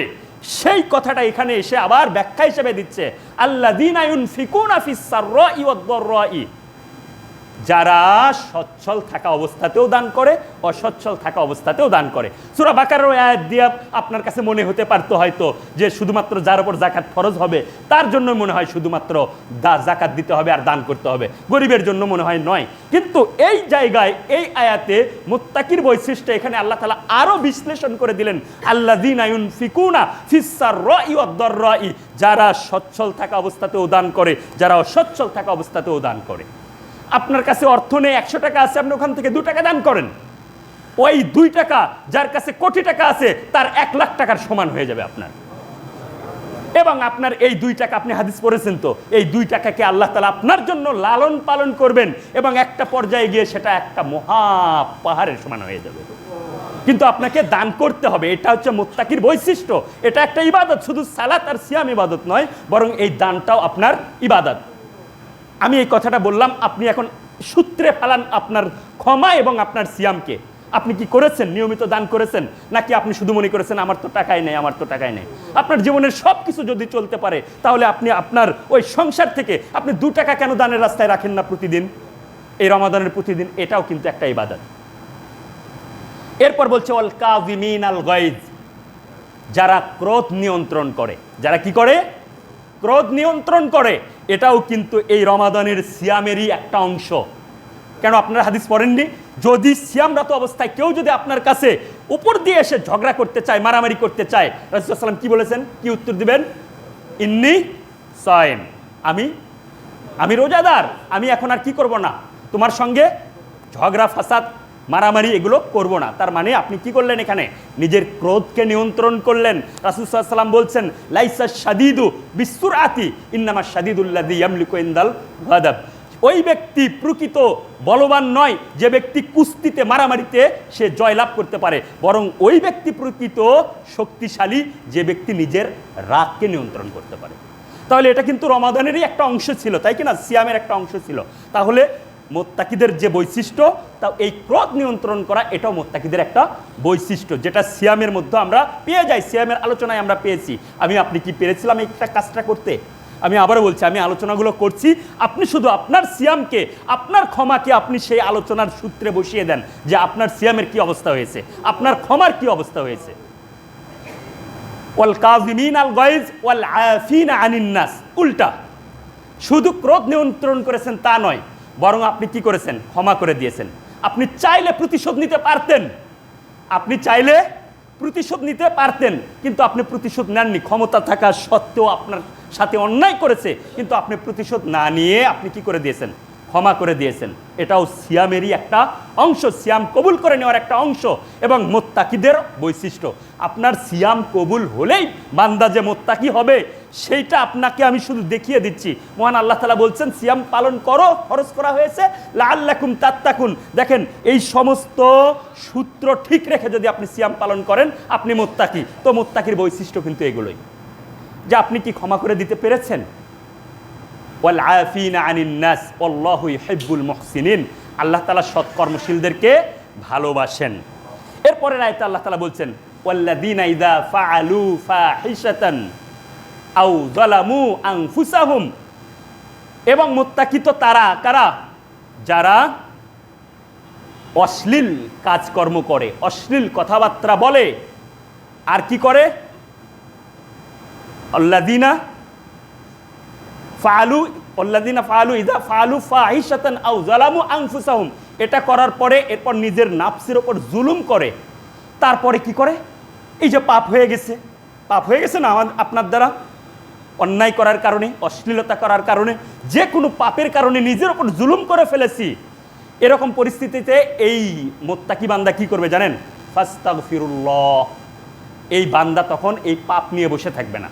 সেই কথাটা এখানে এসে আবার ব্যাখ্যা হিসেবে দিচ্ছে আল্লাযীনা ইউনফিকুনা ফিস সাররাই ওয়াদ দাররাই, যারা সচ্ছল থাকা অবস্থাতেও দান করে, অসচ্ছল থাকা অবস্থাতেও দান করে। সূরা বাকারার আয়াত দিয়ে আপনার কাছে মনে হতে পারতো হয়তো যে শুধুমাত্র যার উপর যাকাত ফরজ হবে তার জন্য মনে হয় শুধুমাত্র যাকাত দিতে হবে আর দান করতে হবে, গরিবের জন্য মনে হয় নয়। কিন্তু এই জায়গায় এই আয়াতে মুত্তাকির বৈশিষ্ট্য এখানে আল্লাহ তাআলা আরো বিশ্লেষণ করে দিলেন, আল্লাযীনা ইউনফিকুনা ফিস সাররাই ওয়াদ দাররাই, যারা সচ্ছল থাকা অবস্থাতেও দান করে, যারা অসচ্ছল থাকা অবস্থাতেও দান করে। আপনার কাছে অর্থ নেই, 100 টাকা আছে, আপনি ওখান থেকে 2 টাকা দান করেন, ওই 2 টাকা যার কাছে কোটি টাকা আছে তার 1 লাখ টাকার সমান হয়ে যাবে আপনার। এবং আপনার এই 2 টাকা, আপনি হাদিস পড়েছেন তো, এই 2 টাকাকে আল্লাহ তাআলা আপনার জন্য লালন পালন করবেন এবং একটা পর্যায়ে গিয়ে সেটা একটা মহা পাহাড়ের সমান হয়ে যাবে। কিন্তু আপনাকে দান করতে হবে, এটা হচ্ছে মুত্তাকির বৈশিষ্ট্য। এটা একটা ইবাদত, শুধু সালাত আর সিয়াম ইবাদত নয়, বরং এই দানটাও আপনার ইবাদত। আমি এই কথাটা বললাম, আপনি এখন সূত্রে ফেলান আপনার ক্ষমা এবং আপনার সিয়ামকে। আপনি কি করেছেন? নিয়মিত দান করেছেন, নাকি আপনি শুধু মনে করেছেন আমার তো টাকাই নেই, আমার তো টাকাই নেই? আপনার জীবনের সব কিছু যদি চলতে পারে তাহলে আপনি আপনার ওই সংসার থেকে আপনি 2 টাকা কেন দানের রাস্তায় রাখেন না প্রতিদিন, এই রমাদানের প্রতিদিন? এটাও কিন্তু একটা ইবাদত। এরপর বলছে ওয়াল কাযিমিনাল গায়জ, যারা ক্রোধ নিয়ন্ত্রণ করে। যারা কি করে? ক্রোধ নিয়ন্ত্রণ করে। এটাও কিন্তু এই রমাদানের সিয়ামেরই একটা অংশ। কেন আপনারা হাদিস পড়েননি? যদি সিয়ামরত অবস্থায় কেউ যদি আপনার কাছে উপর দিয়ে এসে ঝগড়া করতে চায়, মারামারি করতে চায়, রাসূলুল্লাহ সাল্লাল্লাহু আলাইহি ওয়াসাল্লাম কি বলেছেন? কি উত্তর দিবেন? ইন্নী সায়েম, আমি রোজাদার, আমি এখন আর কি করব না, তোমার সঙ্গে ঝগড়া ফাসাদ মারামারি এগুলো করব না। তার মানে আপনি কি করলেন? এখানে নিজের ক্রোধকে নিয়ন্ত্রণ করলেন। রাসূলুল্লাহ সাল্লাল্লাহু আলাইহি ওয়াসাল্লাম বলছেন লাইসা শাদীদু বিসুরআতি ইন্নামা শাদীদুল্লাযী ইয়ামলিকু ইনদাল গাদাব। ওই ব্যক্তি প্রকৃত বলবান নয় যে ব্যক্তি কুস্তিতে মারামারিতে সে জয়লাভ করতে পারে, বরং ওই ব্যক্তি প্রকৃত শক্তিশালী যে ব্যক্তি নিজের রাগকে নিয়ন্ত্রণ করতে পারে। তাহলে এটা কিন্তু রমাদানেরই একটা অংশ ছিল, তাই কি না? সিয়ামের একটা অংশ ছিল। তাহলে মুত্তাকিদের যে বৈশিষ্ট্য, তা এই ক্রোধ নিয়ন্ত্রণ করা, এটাও মুত্তাকিদের একটা বৈশিষ্ট্য, যেটা সিয়ামের মধ্যে আমরা পেয়ে যাই। সিয়ামের আলোচনায় আমরা পেয়েছি। আপনি কি পেরেছিলাম এই কাজটা করতে? আমি আবারও বলছি, আমি আলোচনাগুলো করছি, আপনি শুধু আপনার সিয়ামকে, আপনার ক্ষমাকে আপনি সেই আলোচনার সূত্রে বসিয়ে দেন যে আপনার সিয়ামের কি অবস্থা হয়েছে, আপনার ক্ষমার কি অবস্থা হয়েছে। ওয়াল কাযিমিনাল গায়জ ওয়াল আফিনা আনিন নাস, উল্টা, শুধু ক্রোধ নিয়ন্ত্রণ করেছেন তা নয়, বরং আপনি কি করেছেন? ক্ষমা করে দিয়েছেন। আপনি চাইলে প্রতিশোধ নিতে পারতেন, আপনি চাইলে প্রতিশোধ নিতে পারতেন, কিন্তু আপনি প্রতিশোধ নেননি। ক্ষমতা থাকা সত্ত্বেও আপনার সাথে অন্যায় করেছে, কিন্তু আপনি প্রতিশোধ না নিয়ে আপনি কি করে দিয়েছেন? ক্ষমা করে দিয়েছেন। এটাও সিয়ামেরই একটা অংশ, সিয়াম কবুল করে নেওয়ার একটা অংশ এবং মুত্তাকিদের বৈশিষ্ট্য। আপনার সিয়াম কবুল হলেই বান্দা যে মুত্তাকি হবে সেইটা আপনাকে আমি শুধু দেখিয়ে দিচ্ছি। মহান আল্লাহ তাআলা বলছেন সিয়াম পালন করো, ফরজ করা হয়েছে, লাআল্লাকুম তাত্তাকুন। দেখেন, এই সমস্ত সূত্র ঠিক রেখে যদি আপনি সিয়াম পালন করেন আপনি মুত্তাকি। তো মুত্তাকির বৈশিষ্ট্য কিন্তু এগুলোই, যে আপনি কি ক্ষমা করে দিতে পেরেছেন। ওয়াল আফিনা আনিন নাস আল্লাহু ইউহিব্বুল মুহসিনিন, আল্লাহ তাআলা সৎকর্মশীলদেরকে ভালোবাসেন। এরপরের আয়াতে আল্লাহ তাআলা বলছেন ওয়াল্লাযীনা ইযা ফাআলু ফাহিশাতান আও যালামু আনফুসাহুম, এবং মুত্তাকি তো তারা কারা? যারা অশ্লীল কাজকর্ম করে, অশ্লীল কথাবার্তা বলে, আর কি করে? আল্লাযীনা ফাআলু ইযা ফাআলু ফাহিশাতান আও যালামু আনফুসাহুম, এটা করার পরে এরপর নিজের নাফসের উপর জুলুম করে, তারপরে কি করে? এই যে পাপ হয়ে গেছে না আপনার দ্বারা, অন্যায় করার কারণে, অশ্লীলতা করার কারণে, যে কোনো পাপের কারণে নিজের উপর জুলুম করে ফেলেছি, এরকম পরিস্থিতিতে এই মুত্তাকি বান্দা কি করবে জানেন? ফাস্তাগফিরুল্লাহ, এই বান্দা তখন এই পাপ নিয়ে বসে থাকবে না,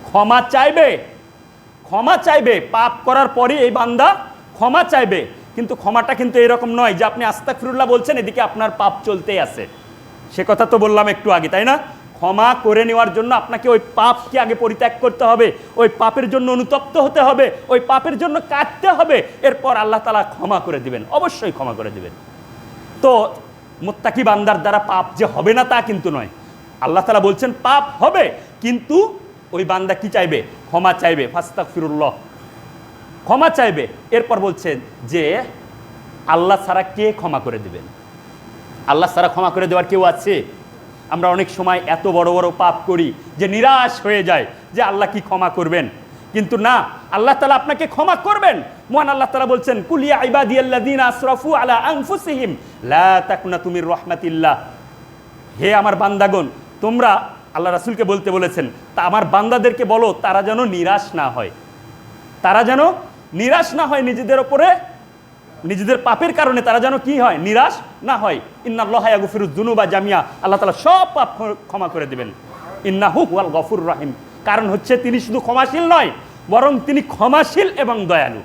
ক্ষমা চাইবে। পাপ করার পরে এই বান্দা ক্ষমা চাইবে, কিন্তু ক্ষমাটা কিন্তু এরকম নয় যে আপনি আস্তাগফিরুল্লাহ বলছেন এদিকে আপনার পাপ চলতেই আছে। সে কথা তো বললাম একটু আগে, তাই না? ক্ষমা করে নেওয়ার জন্য আপনাকে ওই পাপকে আগে পরিত্যাগ করতে হবে, ওই পাপের জন্য অনুতপ্ত হতে হবে, ওই পাপের জন্য কাঁদতে হবে, এরপর আল্লাহ তাআলা ক্ষমা করে দিবেন, অবশ্যই ক্ষমা করে দিবেন। তো মুত্তাকি বান্দার দ্বারা পাপ যে হবে না তা কিন্তু নয়। আল্লাহ তাআলা বলছেন পাপ হবে, কিন্তু ওই বান্দা কি চাইবে? ক্ষমা চাইবে, ফাস্তাগফিরুল্লাহ, ক্ষমা চাইবে। এরপর বলছেন যে আল্লাহ ছাড়া কে ক্ষমা করে দেবেন? আল্লাহ ছাড়া ক্ষমা করে দেওয়ার কেউ আছে? আমরা অনেক সময় এত বড় বড় পাপ করি যে নিরাশ হয়ে যায় যে আল্লাহ কি ক্ষমা করবেন, কিন্তু না, আল্লাহ তাআলা আপনাকে ক্ষমা করবেন। মহান আল্লাহ তাআলা বলছেন কুলিয়া ইবাদিয়াল্লাযিনা আসরাফু আলা আনফুসিহিম লা তাকুনাতু মির রাহমাতিল্লাহ, হে আমার বান্দাগণ, তোমরা আল্লাহ রাসূলকে বলতে বলেছেন, তা আমার বান্দাদেরকে বলো তারা যেন নিরাশ না হয়, তারা যেন নিরাশ না হয় নিজেদের ওপরে, নিজেদের পাপের কারণে তারা যেন কি হয়? নিরাশ না হয়। ইন্নাল্লাহা ইয়াগফিরুয যুনুবা জামিয়া, আল্লাহ তাআলা সব পাপ ক্ষমা করে দেবেন। ইন্নাহু হুয়াল গফুর রহিম, কারণ হচ্ছে তিনি শুধু ক্ষমাশীল নয়, বরং তিনি ক্ষমাশীল এবং দয়ালু।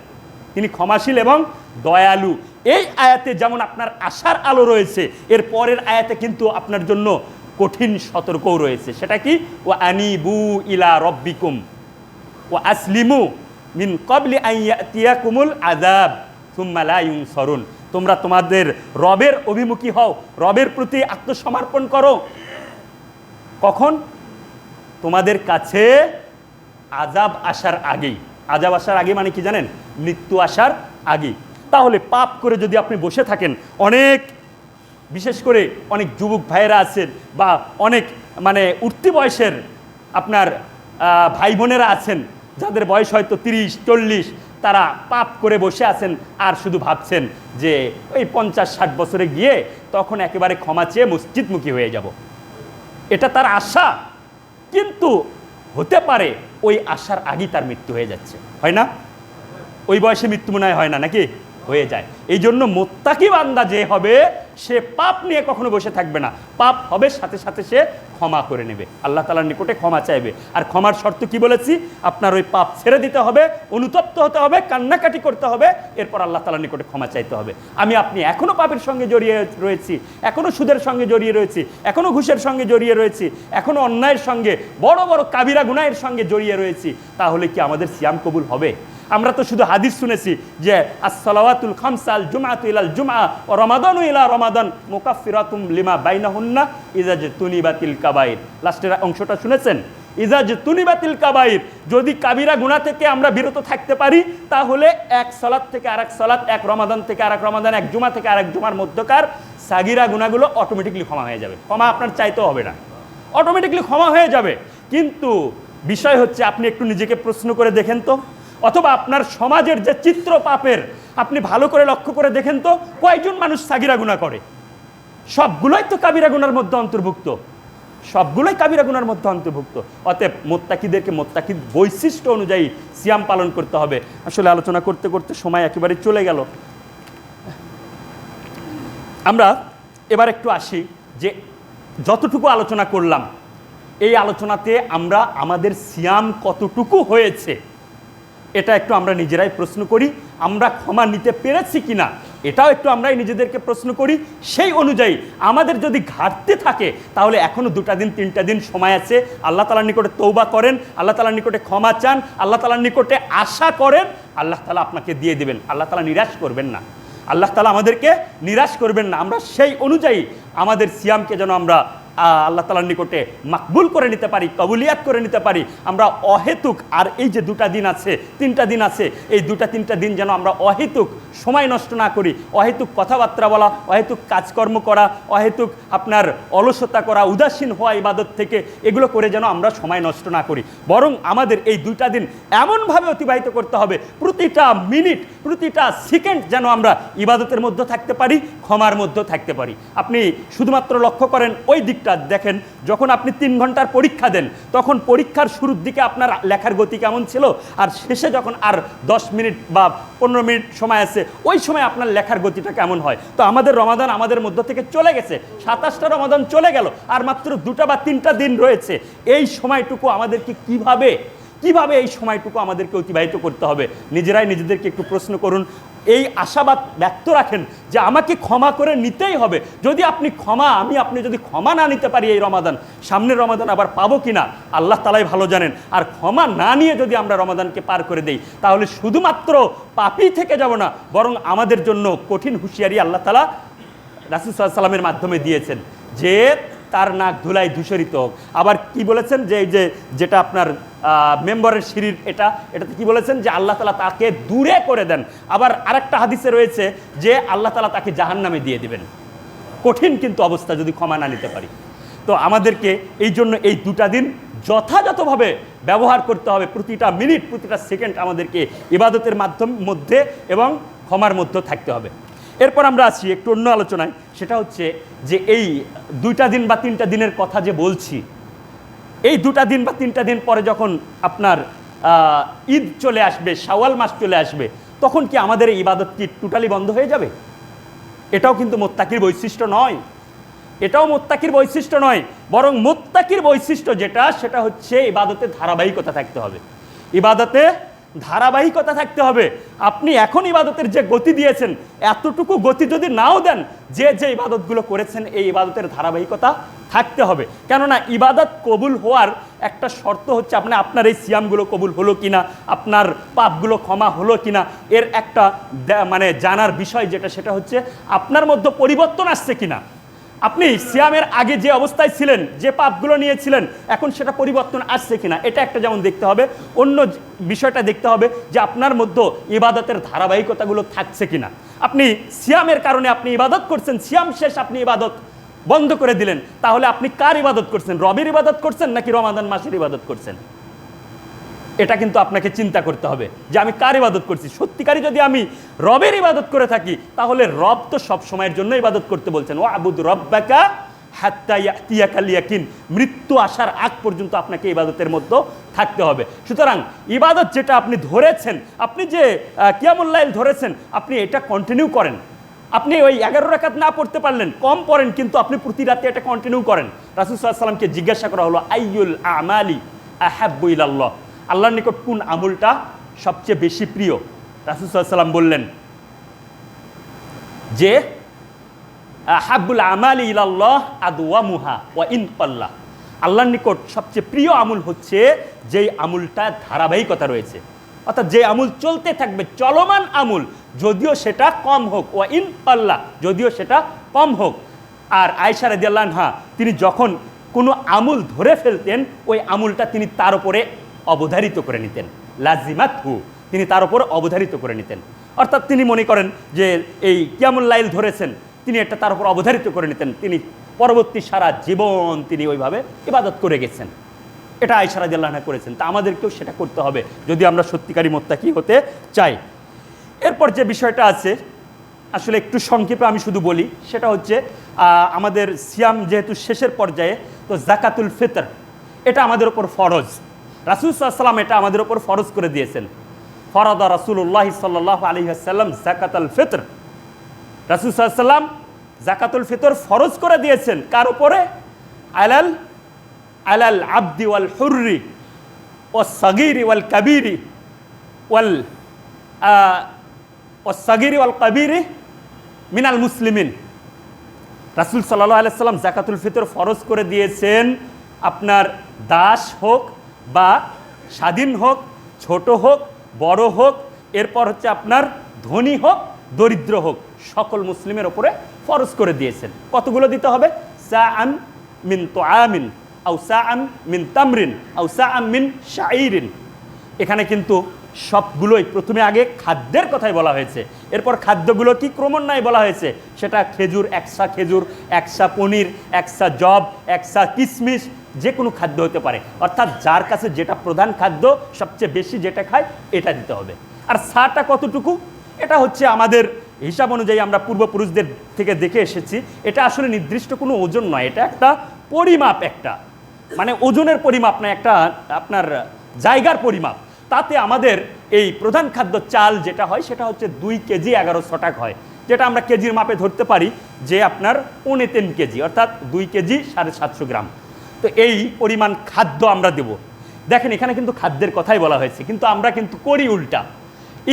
তিনি ক্ষমাশীল এবং দয়ালু। এই আয়াতে যেমন আপনার আশার আলো রয়েছে, এর পরের আয়াতে কিন্তু আপনার জন্য কঠিন সতর্কও রয়েছে। সেটা কি? ওয়া আনিবু ইলা রব্বিকুম ওয়া আসলিমু মিন ক্বাবলি আন ইয়াতিয়াকুমুল আযাব সুম্মা লা ইউনসারুন, তোমরা তোমাদের রবের অভিমুখী হও, রবের প্রতি আত্মসমর্পণ করো। কখন? তোমাদের কাছে আযাব আসার আগেই। আযাব আসার আগে মানে কি জানেন? মৃত্যু আসার আগেই। তাহলে পাপ করে যদি আপনি বসে থাকেন, অনেক বিশেষ করে অনেক যুবক ভাইয়েরা আছেন বা অনেক মানে উঠতি বয়সের আপনার ভাই বোনেরা আছেন যাদের বয়স হয়তো 30-40, তারা পাপ করে বসে আছেন আর শুধু ভাবছেন যে ওই 50-60 বছরে গিয়ে তখন একেবারে ক্ষমা চেয়ে মসজিদমুখী হয়ে যাব, এটা তার আশা। কিন্তু হতে পারে ওই আশার আগেই তার মৃত্যু হয়ে যাচ্ছে, হয় না? ওই বয়সে মৃত্যু মনে হয় না, নাকি? হয়ে যায়। এই জন্য মুত্তাকি বান্দা যে হবে সে পাপ নিয়ে কখনো বসে থাকবে না, পাপ হবে সাথে সাথে সে ক্ষমা করে নেবে, আল্লাহ তাআলার নিকটে ক্ষমা চাইবে। আর ক্ষমার শর্ত কি বলেছি? আপনার ওই পাপ ছেড়ে দিতে হবে, অনুতপ্ত হতে হবে, কান্নাকাটি করতে হবে, এরপর আল্লাহ তাআলার নিকটে ক্ষমা চাইতে হবে। আমি আপনি এখনো পাপের সঙ্গে জড়িয়ে রয়েছি, এখনো সুদের সঙ্গে জড়িয়ে রয়েছি, এখনো ঘুষের সঙ্গে জড়িয়ে রয়েছি, এখনো অন্যায়ের সঙ্গে, বড় বড় কাবিরা গুনাহের সঙ্গে জড়িয়ে রয়েছি, তাহলে কি আমাদের সিয়াম কবুল হবে? আমরা তো শুধু হাদিস শুনেছি যে as-সালাওয়াতুল খামসা আল জুমআতু ইলাল জুমআ ওয়া রমাদানু ইলা রমাদান মুকাফফিরাতুম লিমা বাইনাহুন্না ইযা জাতুনিবাতিল কাবাইর। লাস্টের অংশটা শুনেছেন? ইযা জাতুনিবাতিল কাবাইর, যদি কাবিরা গুনাহ থেকে আমরা বিরত থাকতে পারি তাহলে এক সালাত থেকে আরেক সালাত, এক রমাদান থেকে আরেক রমাদান, এক জুমা থেকে আরেক জুমার মধ্যকার সাগীরা গুনাহগুলো অটোমেটিক্যালি ক্ষমা হয়ে যাবে। ক্ষমা আপনার চাইতেও হবে না, অটোমেটিক্যালি ক্ষমা হয়ে যাবে। কিন্তু বিষয় হচ্ছে আপনি একটু নিজেকে প্রশ্ন করে দেখেন তো, অথবা আপনার সমাজের যে চিত্র পাপের আপনি ভালো করে লক্ষ্য করে দেখেন তো, কয়জন মানুষ সাগীরা গুনাহ করে? সবগুলোই তো কাবিরা গুনার মধ্যে অন্তর্ভুক্ত, সবগুলোই কাবিরা গুনার মধ্যে অন্তর্ভুক্ত। অতএব মুত্তাকিদেরকে মুত্তাকির বৈশিষ্ট্য অনুযায়ী সিয়াম পালন করতে হবে। আসলে আলোচনা করতে করতে সময় একেবারে চলে গেল। আমরা এবার একটু আসি যে যতটুকু আলোচনা করলাম, এই আলোচনাতে আমরা আমাদের সিয়াম কতটুকু হয়েছে এটা একটু আমরা নিজেরাই প্রশ্ন করি। আমরা ক্ষমা নিতে পেরেছি কিনা এটাও একটু আমরাই নিজেদেরকে প্রশ্ন করি। সেই অনুযায়ী আমাদের যদি ঘাটতি থাকে তাহলে এখনও 2টা দিন 3টা দিন সময় আছে। আল্লাহ তাআলার নিকটে তওবা করেন, আল্লাহ তাআলার নিকটে ক্ষমা চান, আল্লাহ তাআলার নিকটে আশা করেন, আল্লাহ তাআলা আপনাকে দিয়ে দেবেন। আল্লাহ তাআলা নিরাশ করবেন না, আল্লাহ তাআলা আমাদেরকে নিরাশ করবেন না। আমরা সেই অনুযায়ী আমাদের সিয়ামকে যেন আমরা আল্লাহ তাআলার নিকটে মাকবুল করে নিতে পারি, কবুলিয়াত করে নিতে পারি। আমরা অহেতুক আর এই যে 2টা দিন আছে 3টা দিন আছে, এই 2-3টা দিন যেন আমরা অহেতুক সময় নষ্ট না করি, অহেতুক কথাবার্তা বলা, অহেতুক কাজকর্ম করা, অহেতুক আপনার অলসতা করা, উদাসীন হওয়া ইবাদত থেকে, এগুলো করে যেন আমরা সময় নষ্ট না করি। বরং আমাদের এই 2টা দিন এমনভাবে অতিবাহিত করতে হবে, প্রতিটা মিনিট প্রতিটা সেকেন্ড যেন আমরা ইবাদতের মধ্যে থাকতে পারি, ক্ষমার মধ্যে থাকতে পারি। আপনি শুধুমাত্র লক্ষ্য করেন ওই দিকটা দেখেন, যখন আপনি 3 ঘন্টার পরীক্ষা দেন তখন পরীক্ষার শুরুর দিকে আপনার লেখার গতি কেমন ছিল, আর শেষে যখন আর 10 মিনিট বা 15 মিনিট সময় আছে ওই সময় আপনার লেখার গতিটা কেমন হয়। তো আমাদের রমাদান আমাদের মধ্য থেকে চলে গেছে, 27টা রমাদান চলে গেল, আর মাত্র 2টা বা 3টা দিন রয়েছে। এই সময়টুকু আমাদেরকে কিভাবে এই সময়টুকু আমাদেরকে অতিবাহিত করতে হবে? নিজেরাই নিজেদেরকে একটু প্রশ্ন করুন। এই আশাবাদ ব্যক্ত রাখেন যে আমাকে ক্ষমা করে নিতেই হবে। যদি আপনি যদি ক্ষমা না নিতে পারি এই রমাদান, সামনের রমাদান আবার পাবো কিনা আল্লাহ তাআলাই ভালো জানেন। আর ক্ষমা না নিয়ে যদি আমরা রমাদানকে পার করে দেই তাহলে শুধুমাত্র পাপী থেকে যাব না, বরং আমাদের জন্য কঠিন হুঁশিয়ারি আল্লাহ তাআলা রাসূল সাল্লাল্লাহু আলাইহি ওয়াসাল্লামের মাধ্যমে দিয়েছেন যে তার নাক ধুলাই ধূসরিত হোক। আবার কি বলেছেন যে এই যেটা আপনার মেম্বরের সিঁড়ির এটাতে কি বলেছেন যে আল্লাহ তাআলা তাকে দূরে করে দেন। আবার আরেকটা হাদিসে রয়েছে যে আল্লাহ তাআলা তাকে জাহান্নামে দিয়ে দিবেন। কঠিন কিন্তু অবস্থা যদি ক্ষমা না নিতে পারি। তো আমাদেরকে এই জন্য এই 2টা দিন যথাযথভাবে ব্যবহার করতে হবে। প্রতিটা মিনিট প্রতিটা সেকেন্ড আমাদেরকে ইবাদতের মধ্যে এবং ক্ষমার মধ্যে থাকতে হবে। এরপর আমরা আসি একটু অন্য আলোচনায়, সেটা হচ্ছে যে এই 2টা দিন বা 3টা দিনের কথা যে বলছি, এই 2টা দিন বা 3টা দিন পরে যখন আপনার ঈদ চলে আসবে, শাওয়াল মাস চলে আসবে, তখন কি আমাদের এই ইবাদত কি টোটালি বন্ধ হয়ে যাবে? এটাও কিন্তু মুত্তাকির বৈশিষ্ট্য নয়, এটাও মুত্তাকির বৈশিষ্ট্য নয়, বরং মুত্তাকির বৈশিষ্ট্য যেটা সেটা হচ্ছে ইবাদতে ধারাবাহিকতা থাকতে হবে। ইবাদতে ধারাবাহিকতা থাকতে হবে। আপনি এখন ইবাদতের যে গতি দিয়েছেন, এতটুকু গতি যদি নাও দেন, যে ইবাদতগুলো করেছেন এই ইবাদতের ধারাবাহিকতা থাকতে হবে। কেননা ইবাদত কবুল হওয়ার একটা শর্ত হচ্ছে আপনার এই সিয়ামগুলো কবুল হলো কিনা, আপনার পাপগুলো ক্ষমা হলো কিনা, এর একটা মানে জানার বিষয় যেটা সেটা হচ্ছে আপনার মধ্যে পরিবর্তন আসছে কিনা। আপনি সিয়ামের আগে যে অবস্থায় ছিলেন, যে পাপগুলো নিয়েছিলেন, এখন সেটা পরিবর্তন আসছে কিনা, এটা একটা যেমন দেখতে হবে। অন্য বিষয়টা দেখতে হবে যে আপনার মধ্যে ইবাদতের ধারাবাহিকতাগুলো থাকছে কিনা। আপনি সিয়ামের কারণে আপনি ইবাদত করছেন, সিয়াম শেষ আপনি ইবাদত বন্ধ করে দিলেন, তাহলে আপনি কার ইবাদত করছেন? রবের ইবাদত করছেন নাকি রমাদান মাসের ইবাদত করছেন? এটা কিন্তু আপনাকে চিন্তা করতে হবে যে আমি কার ইবাদত করছি। সত্যিকারই যদি আমি রবের ইবাদত করে থাকি, তাহলে রব তো সব সময়ের জন্য ইবাদত করতে বলছেন, ওয়া আবুদ রব্বাকা হাত্তা ইয়াতিয়াকাল ইয়াকিন, মৃত্যু আসার আগ পর্যন্ত আপনাকে ইবাদতের মধ্যে থাকতে হবে। সুতরাং ইবাদত যেটা আপনি ধরেছেন, আপনি যে কিয়ামুল লাইল ধরেছেন, আপনি এটা কন্টিনিউ করেন। আপনি ওই 11 রাকাত না পড়তে পারলেন, কম পড়েন, কিন্তু আপনি প্রতি রাতে এটা কন্টিনিউ করেন। রাসূল সাল্লাল্লাহু আলাইহি ওয়াসাল্লামকে জিজ্ঞাসা করা হলো, আইয়ুল আমালি আহাব্বু ইলাল্লাহ, আল্লাহর নিকট কোন আমলটা সবচেয়ে বেশি প্রিয়? রাসূল সাল্লাল্লাহু আলাইহি ওয়াসাল্লাম বললেন যে আহাব্বুল আমালি ইলাল্লাহ আদওয়ামুহা ওয়া ইন কাল্লা, আল্লাহর নিকট সবচেয়ে প্রিয় আমল হচ্ছে যেই আমলটা ধারাবাহিকতা রয়েছে, অর্থাৎ যে আমল চলতে থাকবে, চলমান আমল, যদিও সেটা কম হোক, ওয়া ইন কাল্লা, যদিও সেটা কম হোক। আর আয়েশা রাদিয়াল্লাহু আনহা তিনি যখন কোনো আমল ধরে ফেলতেন, ওই আমলটা তিনি তার উপরে অবধারিত করে নিতেন, লাজিমাতহু, তিনি তার উপর অবধারিত করে নিতেন। অর্থাৎ তিনি মনে করেন যে এই কিয়ামুল লাইল ধরেছেন, তিনি এটা তার উপর অবধারিত করে নিতেন, তিনি পরবর্তী সারা জীবন তিনি ওইভাবে ইবাদত করে গেছেন। এটা আয়েশা রাদিয়াল্লাহু আনহা করেছেন। তা আমাদেরকেও সেটা করতে হবে যদি আমরা সত্যিকারী মুত্তাকি হতে চাই। এরপর যে বিষয়টা আছে, আসলে একটু সংক্ষেপে আমি শুধু বলি, সেটা হচ্ছে আমাদের সিয়াম যেহেতু শেষের পর্যায়ে, তো যাকাতুল ফিতর এটা আমাদের ওপর ফরজ। রাসূল সাল্লাল্লাহু আলাইহি ওয়াসাল্লাম এটা আমাদের ওপর ফরজ করে দিয়েছেন। ফরাদা রাসূলুল্লাহ সাল্লাল্লাহু আলাইহি ওয়াসাল্লাম যাকাতুল ফিতর, রাসূল সাল্লাল্লাহু আলাইহি ওয়াসাল্লাম যাকাতুল ফিতর ফরজ করে দিয়েছেন কার উপরে? আলাল আবদি ওয়াল হুররি ওয়াস সাগীরি ওয়াল কাবীরি ওয়াস সাগীরি ওয়াল কাবীরি মিনাল মুসলিমিন। রাসূল সাল্লাল্লাহু আলাইহি ওয়াসাল্লাম যাকাতুল ফিতর ফরজ করে দিয়েছেন আপনার দাস হোক বা স্বাধীন হোক, ছোট হোক বড় হোক, এরপর হচ্ছে আপনার ধনী হোক দরিদ্র হোক, সকল মুসলিমের ওপরে ফরজ করে দিয়েছেন। কতগুলো দিতে হবে? সাআন মিন তুআমিন আও সাআন মিন তামরিন আও সাআন মিন শাঈরিন। এখানে কিন্তু সবগুলোই প্রথমে আগে খাদ্যের কথাই বলা হয়েছে, এরপর খাদ্যগুলো কি ক্রমান্বয়ে বলা হয়েছে, সেটা খেজুর, একসা খেজুর, একসা পনির, একসা জব, একসা কিশমিশ, যে কোনো খাদ্য হতে পারে। অর্থাৎ যার কাছে যেটা প্রধান খাদ্য, সবচেয়ে বেশি যেটা খায় এটা দিতে হবে। আর সাটা কতটুকু, এটা হচ্ছে আমাদের হিসাব অনুযায়ী আমরা পূর্বপুরুষদের থেকে দেখে এসেছি, এটা আসলে নির্দিষ্ট কোনো ওজন নয়, এটা একটা পরিমাপ, একটা মানে ওজনের পরিমাপ নয়, একটা আপনার জায়গার পরিমাপ। তাতে আমাদের এই প্রধান খাদ্য চাল যেটা হয় সেটা হচ্ছে 2 কেজি 1100 টাকা হয়, যেটা আমরা কেজির মাপে ধরতে পারি যে আপনার 3.25 কেজি, অর্থাৎ 2 কেজি 750 গ্রাম। তো এই পরিমাণ খাদ্য আমরা দেব। দেখেন এখানে কিন্তু খাদ্যের কথাই বলা হয়েছে, কিন্তু আমরা কিন্তু করি উল্টা।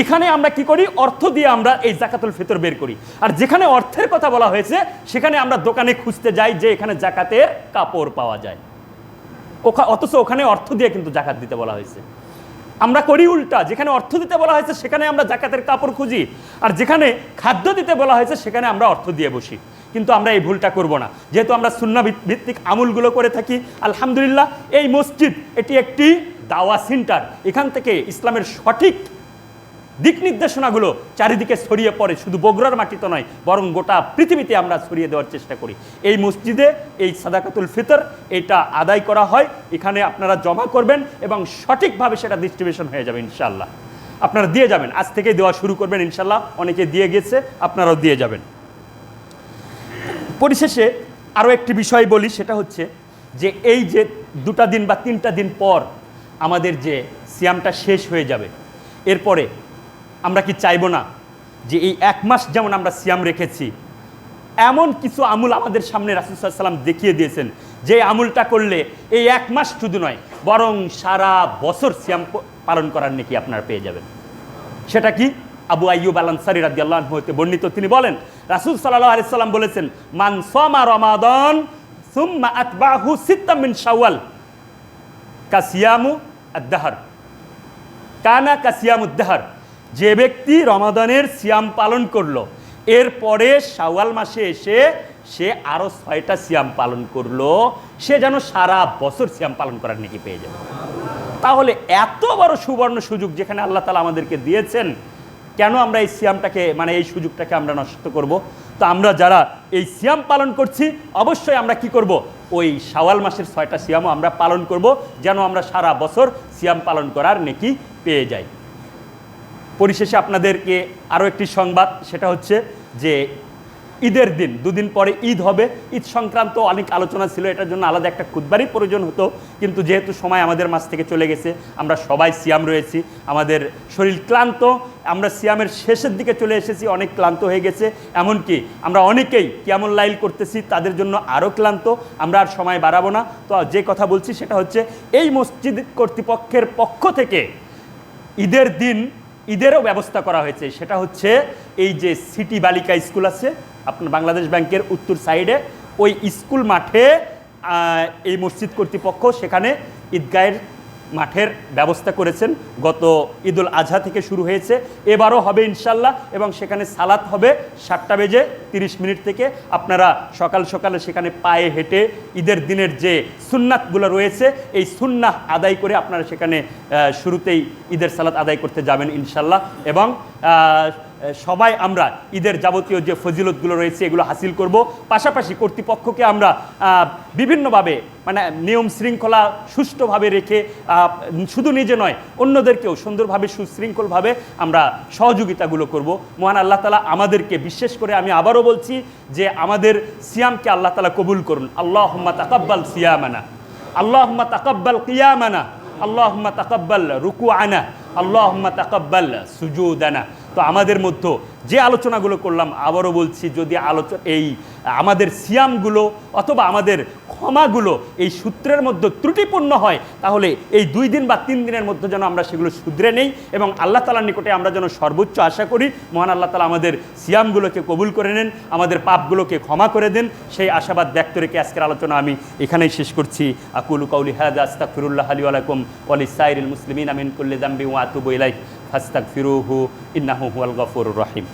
এখানে আমরা কি করি? অর্থ দিয়ে আমরা এই যাকাতুল ফিতর বের করি। আর যেখানে অর্থের কথা বলা হয়েছে সেখানে আমরা দোকানে খুঁজতে যাই যে এখানে যাকাতের কাপড় পাওয়া যায়, অথচ ওখানে অর্থ দিয়ে কিন্তু যাকাত দিতে বলা হয়েছে। আমরা করি উল্টা, যেখানে অর্থ দিতে বলা হয়েছে সেখানে আমরা যাকাতের কাপড় খুঁজি, আর যেখানে খাদ্য দিতে বলা হয়েছে সেখানে আমরা অর্থ দিয়ে বসি। কিন্তু আমরা এই ভুলটা করব না। যেহেতু আমরা সুন্নাহ ভিত্তিক আমলগুলো করে থাকি, আলহামদুলিল্লাহ এই মসজিদ এটি একটি দাওয়া সেন্টার। এখান থেকে ইসলামের সঠিক দিক নির্দেশনাগুলো চারিদিকে ছড়িয়ে পড়ে, শুধু বগুড়ার মাটিতে নয় বরং গোটা পৃথিবীতে আমরা ছড়িয়ে দেওয়ার চেষ্টা করি। এই মসজিদে এই সাদাকাতুল ফিতর এটা আদায় করা হয়, এখানে আপনারা জমা করবেন এবং সঠিকভাবে সেটা ডিস্ট্রিবিউশন হয়ে যাবে ইনশাআল্লাহ। আপনারা দিয়ে যাবেন, আজ থেকেই দেওয়া শুরু করবেন ইনশাআল্লাহ। অনেকে দিয়ে গেছে, আপনারাও দিয়ে যাবেন। পরিশেষে আরও একটি বিষয় বলি, সেটা হচ্ছে যে এই যে 2টা দিন বা 3টা দিন পর আমাদের যে সিয়ামটা শেষ হয়ে যাবে, এরপরে আমরা কি চাইবো না যে এই 1 মাস যেমন আমরা সিয়াম রেখেছি, এমন কিছু আমল আমাদের সামনে রাসূল সাল্লাল্লাহু আলাইহি ওয়াসাল্লাম দেখিয়ে দিয়েছেন যে আমলটা করলে এই 1 মাস শুধু নয় বরং সারা বছর সিয়াম পালন করার নেকি আপনারা পেয়ে যাবেন। সেটা কি? আবু আইয়ুব আল আনসারী রাদিয়াল্লাহু আনহু হতে বর্ণিত, তিনি বলেন রাসূল সাল্লাল্লাহু আলাইহি ওয়াসাল্লাম বলেছেন, মান সামা রমাদান সুম্মা আতবাহু সিত্তাম মিন শাওয়াল কাসিয়ামু আদ-দাহর কানা কাসিয়ামুদ দাহর। যে ব্যক্তি রমাদানের সিয়াম পালন করলো, এরপরে শাওয়াল মাসে এসে সে আরও 6টা সিয়াম পালন করলো, সে যেন সারা বছর সিয়াম পালন করার নেকি পেয়ে যাবে। তাহলে এত বড় সুবর্ণ সুযোগ যেখানে আল্লাহ তাআলা আমাদেরকে দিয়েছেন, কেন আমরা এই সিয়ামটাকে এই সুযোগটাকে আমরা নষ্ট করব? তো আমরা যারা এই সিয়াম পালন করছি অবশ্যই আমরা কি করব? ওই শাওয়াল মাসের 6টা সিয়ামও আমরা পালন করব, যেন আমরা সারা বছর সিয়াম পালন করার নেকি পেয়ে যাই। পরিশেষে আপনাদেরকে আরও একটি সংবাদ, সেটা হচ্ছে যে ঈদের দিন 2 দিন পরে ঈদ হবে। ঈদ সংক্রান্ত অনেক আলোচনা ছিল, এটার জন্য আলাদা একটা খুতবারই প্রয়োজন হতো, কিন্তু যেহেতু সময় আমাদের মাঝ থেকে চলে গেছে, আমরা সবাই সিয়াম রয়েছি, আমাদের শরীর ক্লান্ত, আমরা সিয়ামের শেষের দিকে চলে এসেছি, অনেক ক্লান্ত হয়ে গেছে। এমনকি আমরা অনেকেই কিয়ামুল লাইল করতেছি, তাদের জন্য আরও ক্লান্ত, আমরা আর সময় বাড়াবো না। তো যে কথা বলছি সেটা হচ্ছে এই মসজিদ কর্তৃপক্ষের পক্ষ থেকে ঈদের দিন ঈদেরও ব্যবস্থা করা হয়েছে। সেটা হচ্ছে এই যে সিটি বালিকা স্কুল আছে আপনার বাংলাদেশ ব্যাংকের উত্তর সাইডে, ওই স্কুল মাঠে এই মসজিদ কর্তৃপক্ষ সেখানে ঈদগাহের মাঠের ব্যবস্থা করেছেন। গত ঈদুল আজহা থেকে শুরু হয়েছে, এবারও হবে ইনশাল্লাহ, এবং সেখানে সালাত হবে 7:30 থেকে। আপনারা সকাল সকালে সেখানে পায়ে হেঁটে ঈদের দিনের যে সুন্নাতগুলো রয়েছে এই সুন্নাহ আদায় করে আপনারা সেখানে শুরুতেই ঈদের সালাত আদায় করতে যাবেন ইনশাল্লাহ। এবং সবাই আমরা ঈদের যাবতীয় যে ফজিলতগুলো রয়েছে এগুলো হাসিল করব। পাশাপাশি কর্তৃপক্ষকে আমরা বিভিন্নভাবে নিয়ম শৃঙ্খলা সুষ্ঠুভাবে রেখে শুধু নিজে নয় অন্যদেরকেও সুন্দরভাবে সুশৃঙ্খলভাবে আমরা সহযোগিতাগুলো করব। মহান আল্লাহ তাআলা আমাদেরকে, বিশেষ করে আমি আবারও বলছি যে আমাদের সিয়ামকে আল্লাহ তাআলা কবুল করুন। আল্লাহুম্মা তাকাব্বাল সিয়ামানা, আল্লাহুম্মা তাকাব্বাল কিয়ামানা, আল্লাহুম্মা তাকাব্বাল রুকুআনা, আল্লাহুম্মা তাকাব্বাল সুজুদানা। তো আমাদের মধ্যে যে আলোচনাগুলো করলাম, আবারও বলছি, যদি এই আমাদের সিয়ামগুলো অথবা আমাদের ক্ষমাগুলো এই সূত্রের মধ্যে ত্রুটিপূর্ণ হয়, তাহলে এই 2 দিন বা 3 দিনের মধ্যে যেন আমরা সেগুলো শুধরে নেই এবং আল্লাহ তাআলার নিকটে আমরা যেন সর্বোচ্চ আশা করি মহান আল্লাহ তাআলা আমাদের সিয়ামগুলোকে কবুল করে নেন, আমাদের পাপগুলোকে ক্ষমা করে দেন। সেই আশাবাদ ব্যক্ত রেখে আজকের আলোচনা আমি এখানেই শেষ করছি। আকুলু কাউলি হাযা আস্তাগফিরুল্লাহ লি ওয়া লাকুম ওয়া লিসাইরিল মুসলিমিনা মিন কুল্লি যামবি ওয়া আতুবু ইলাইহি ফাস্তাগফিরুহু ইন্নাহু হুয়াল গফুরুর রহিম।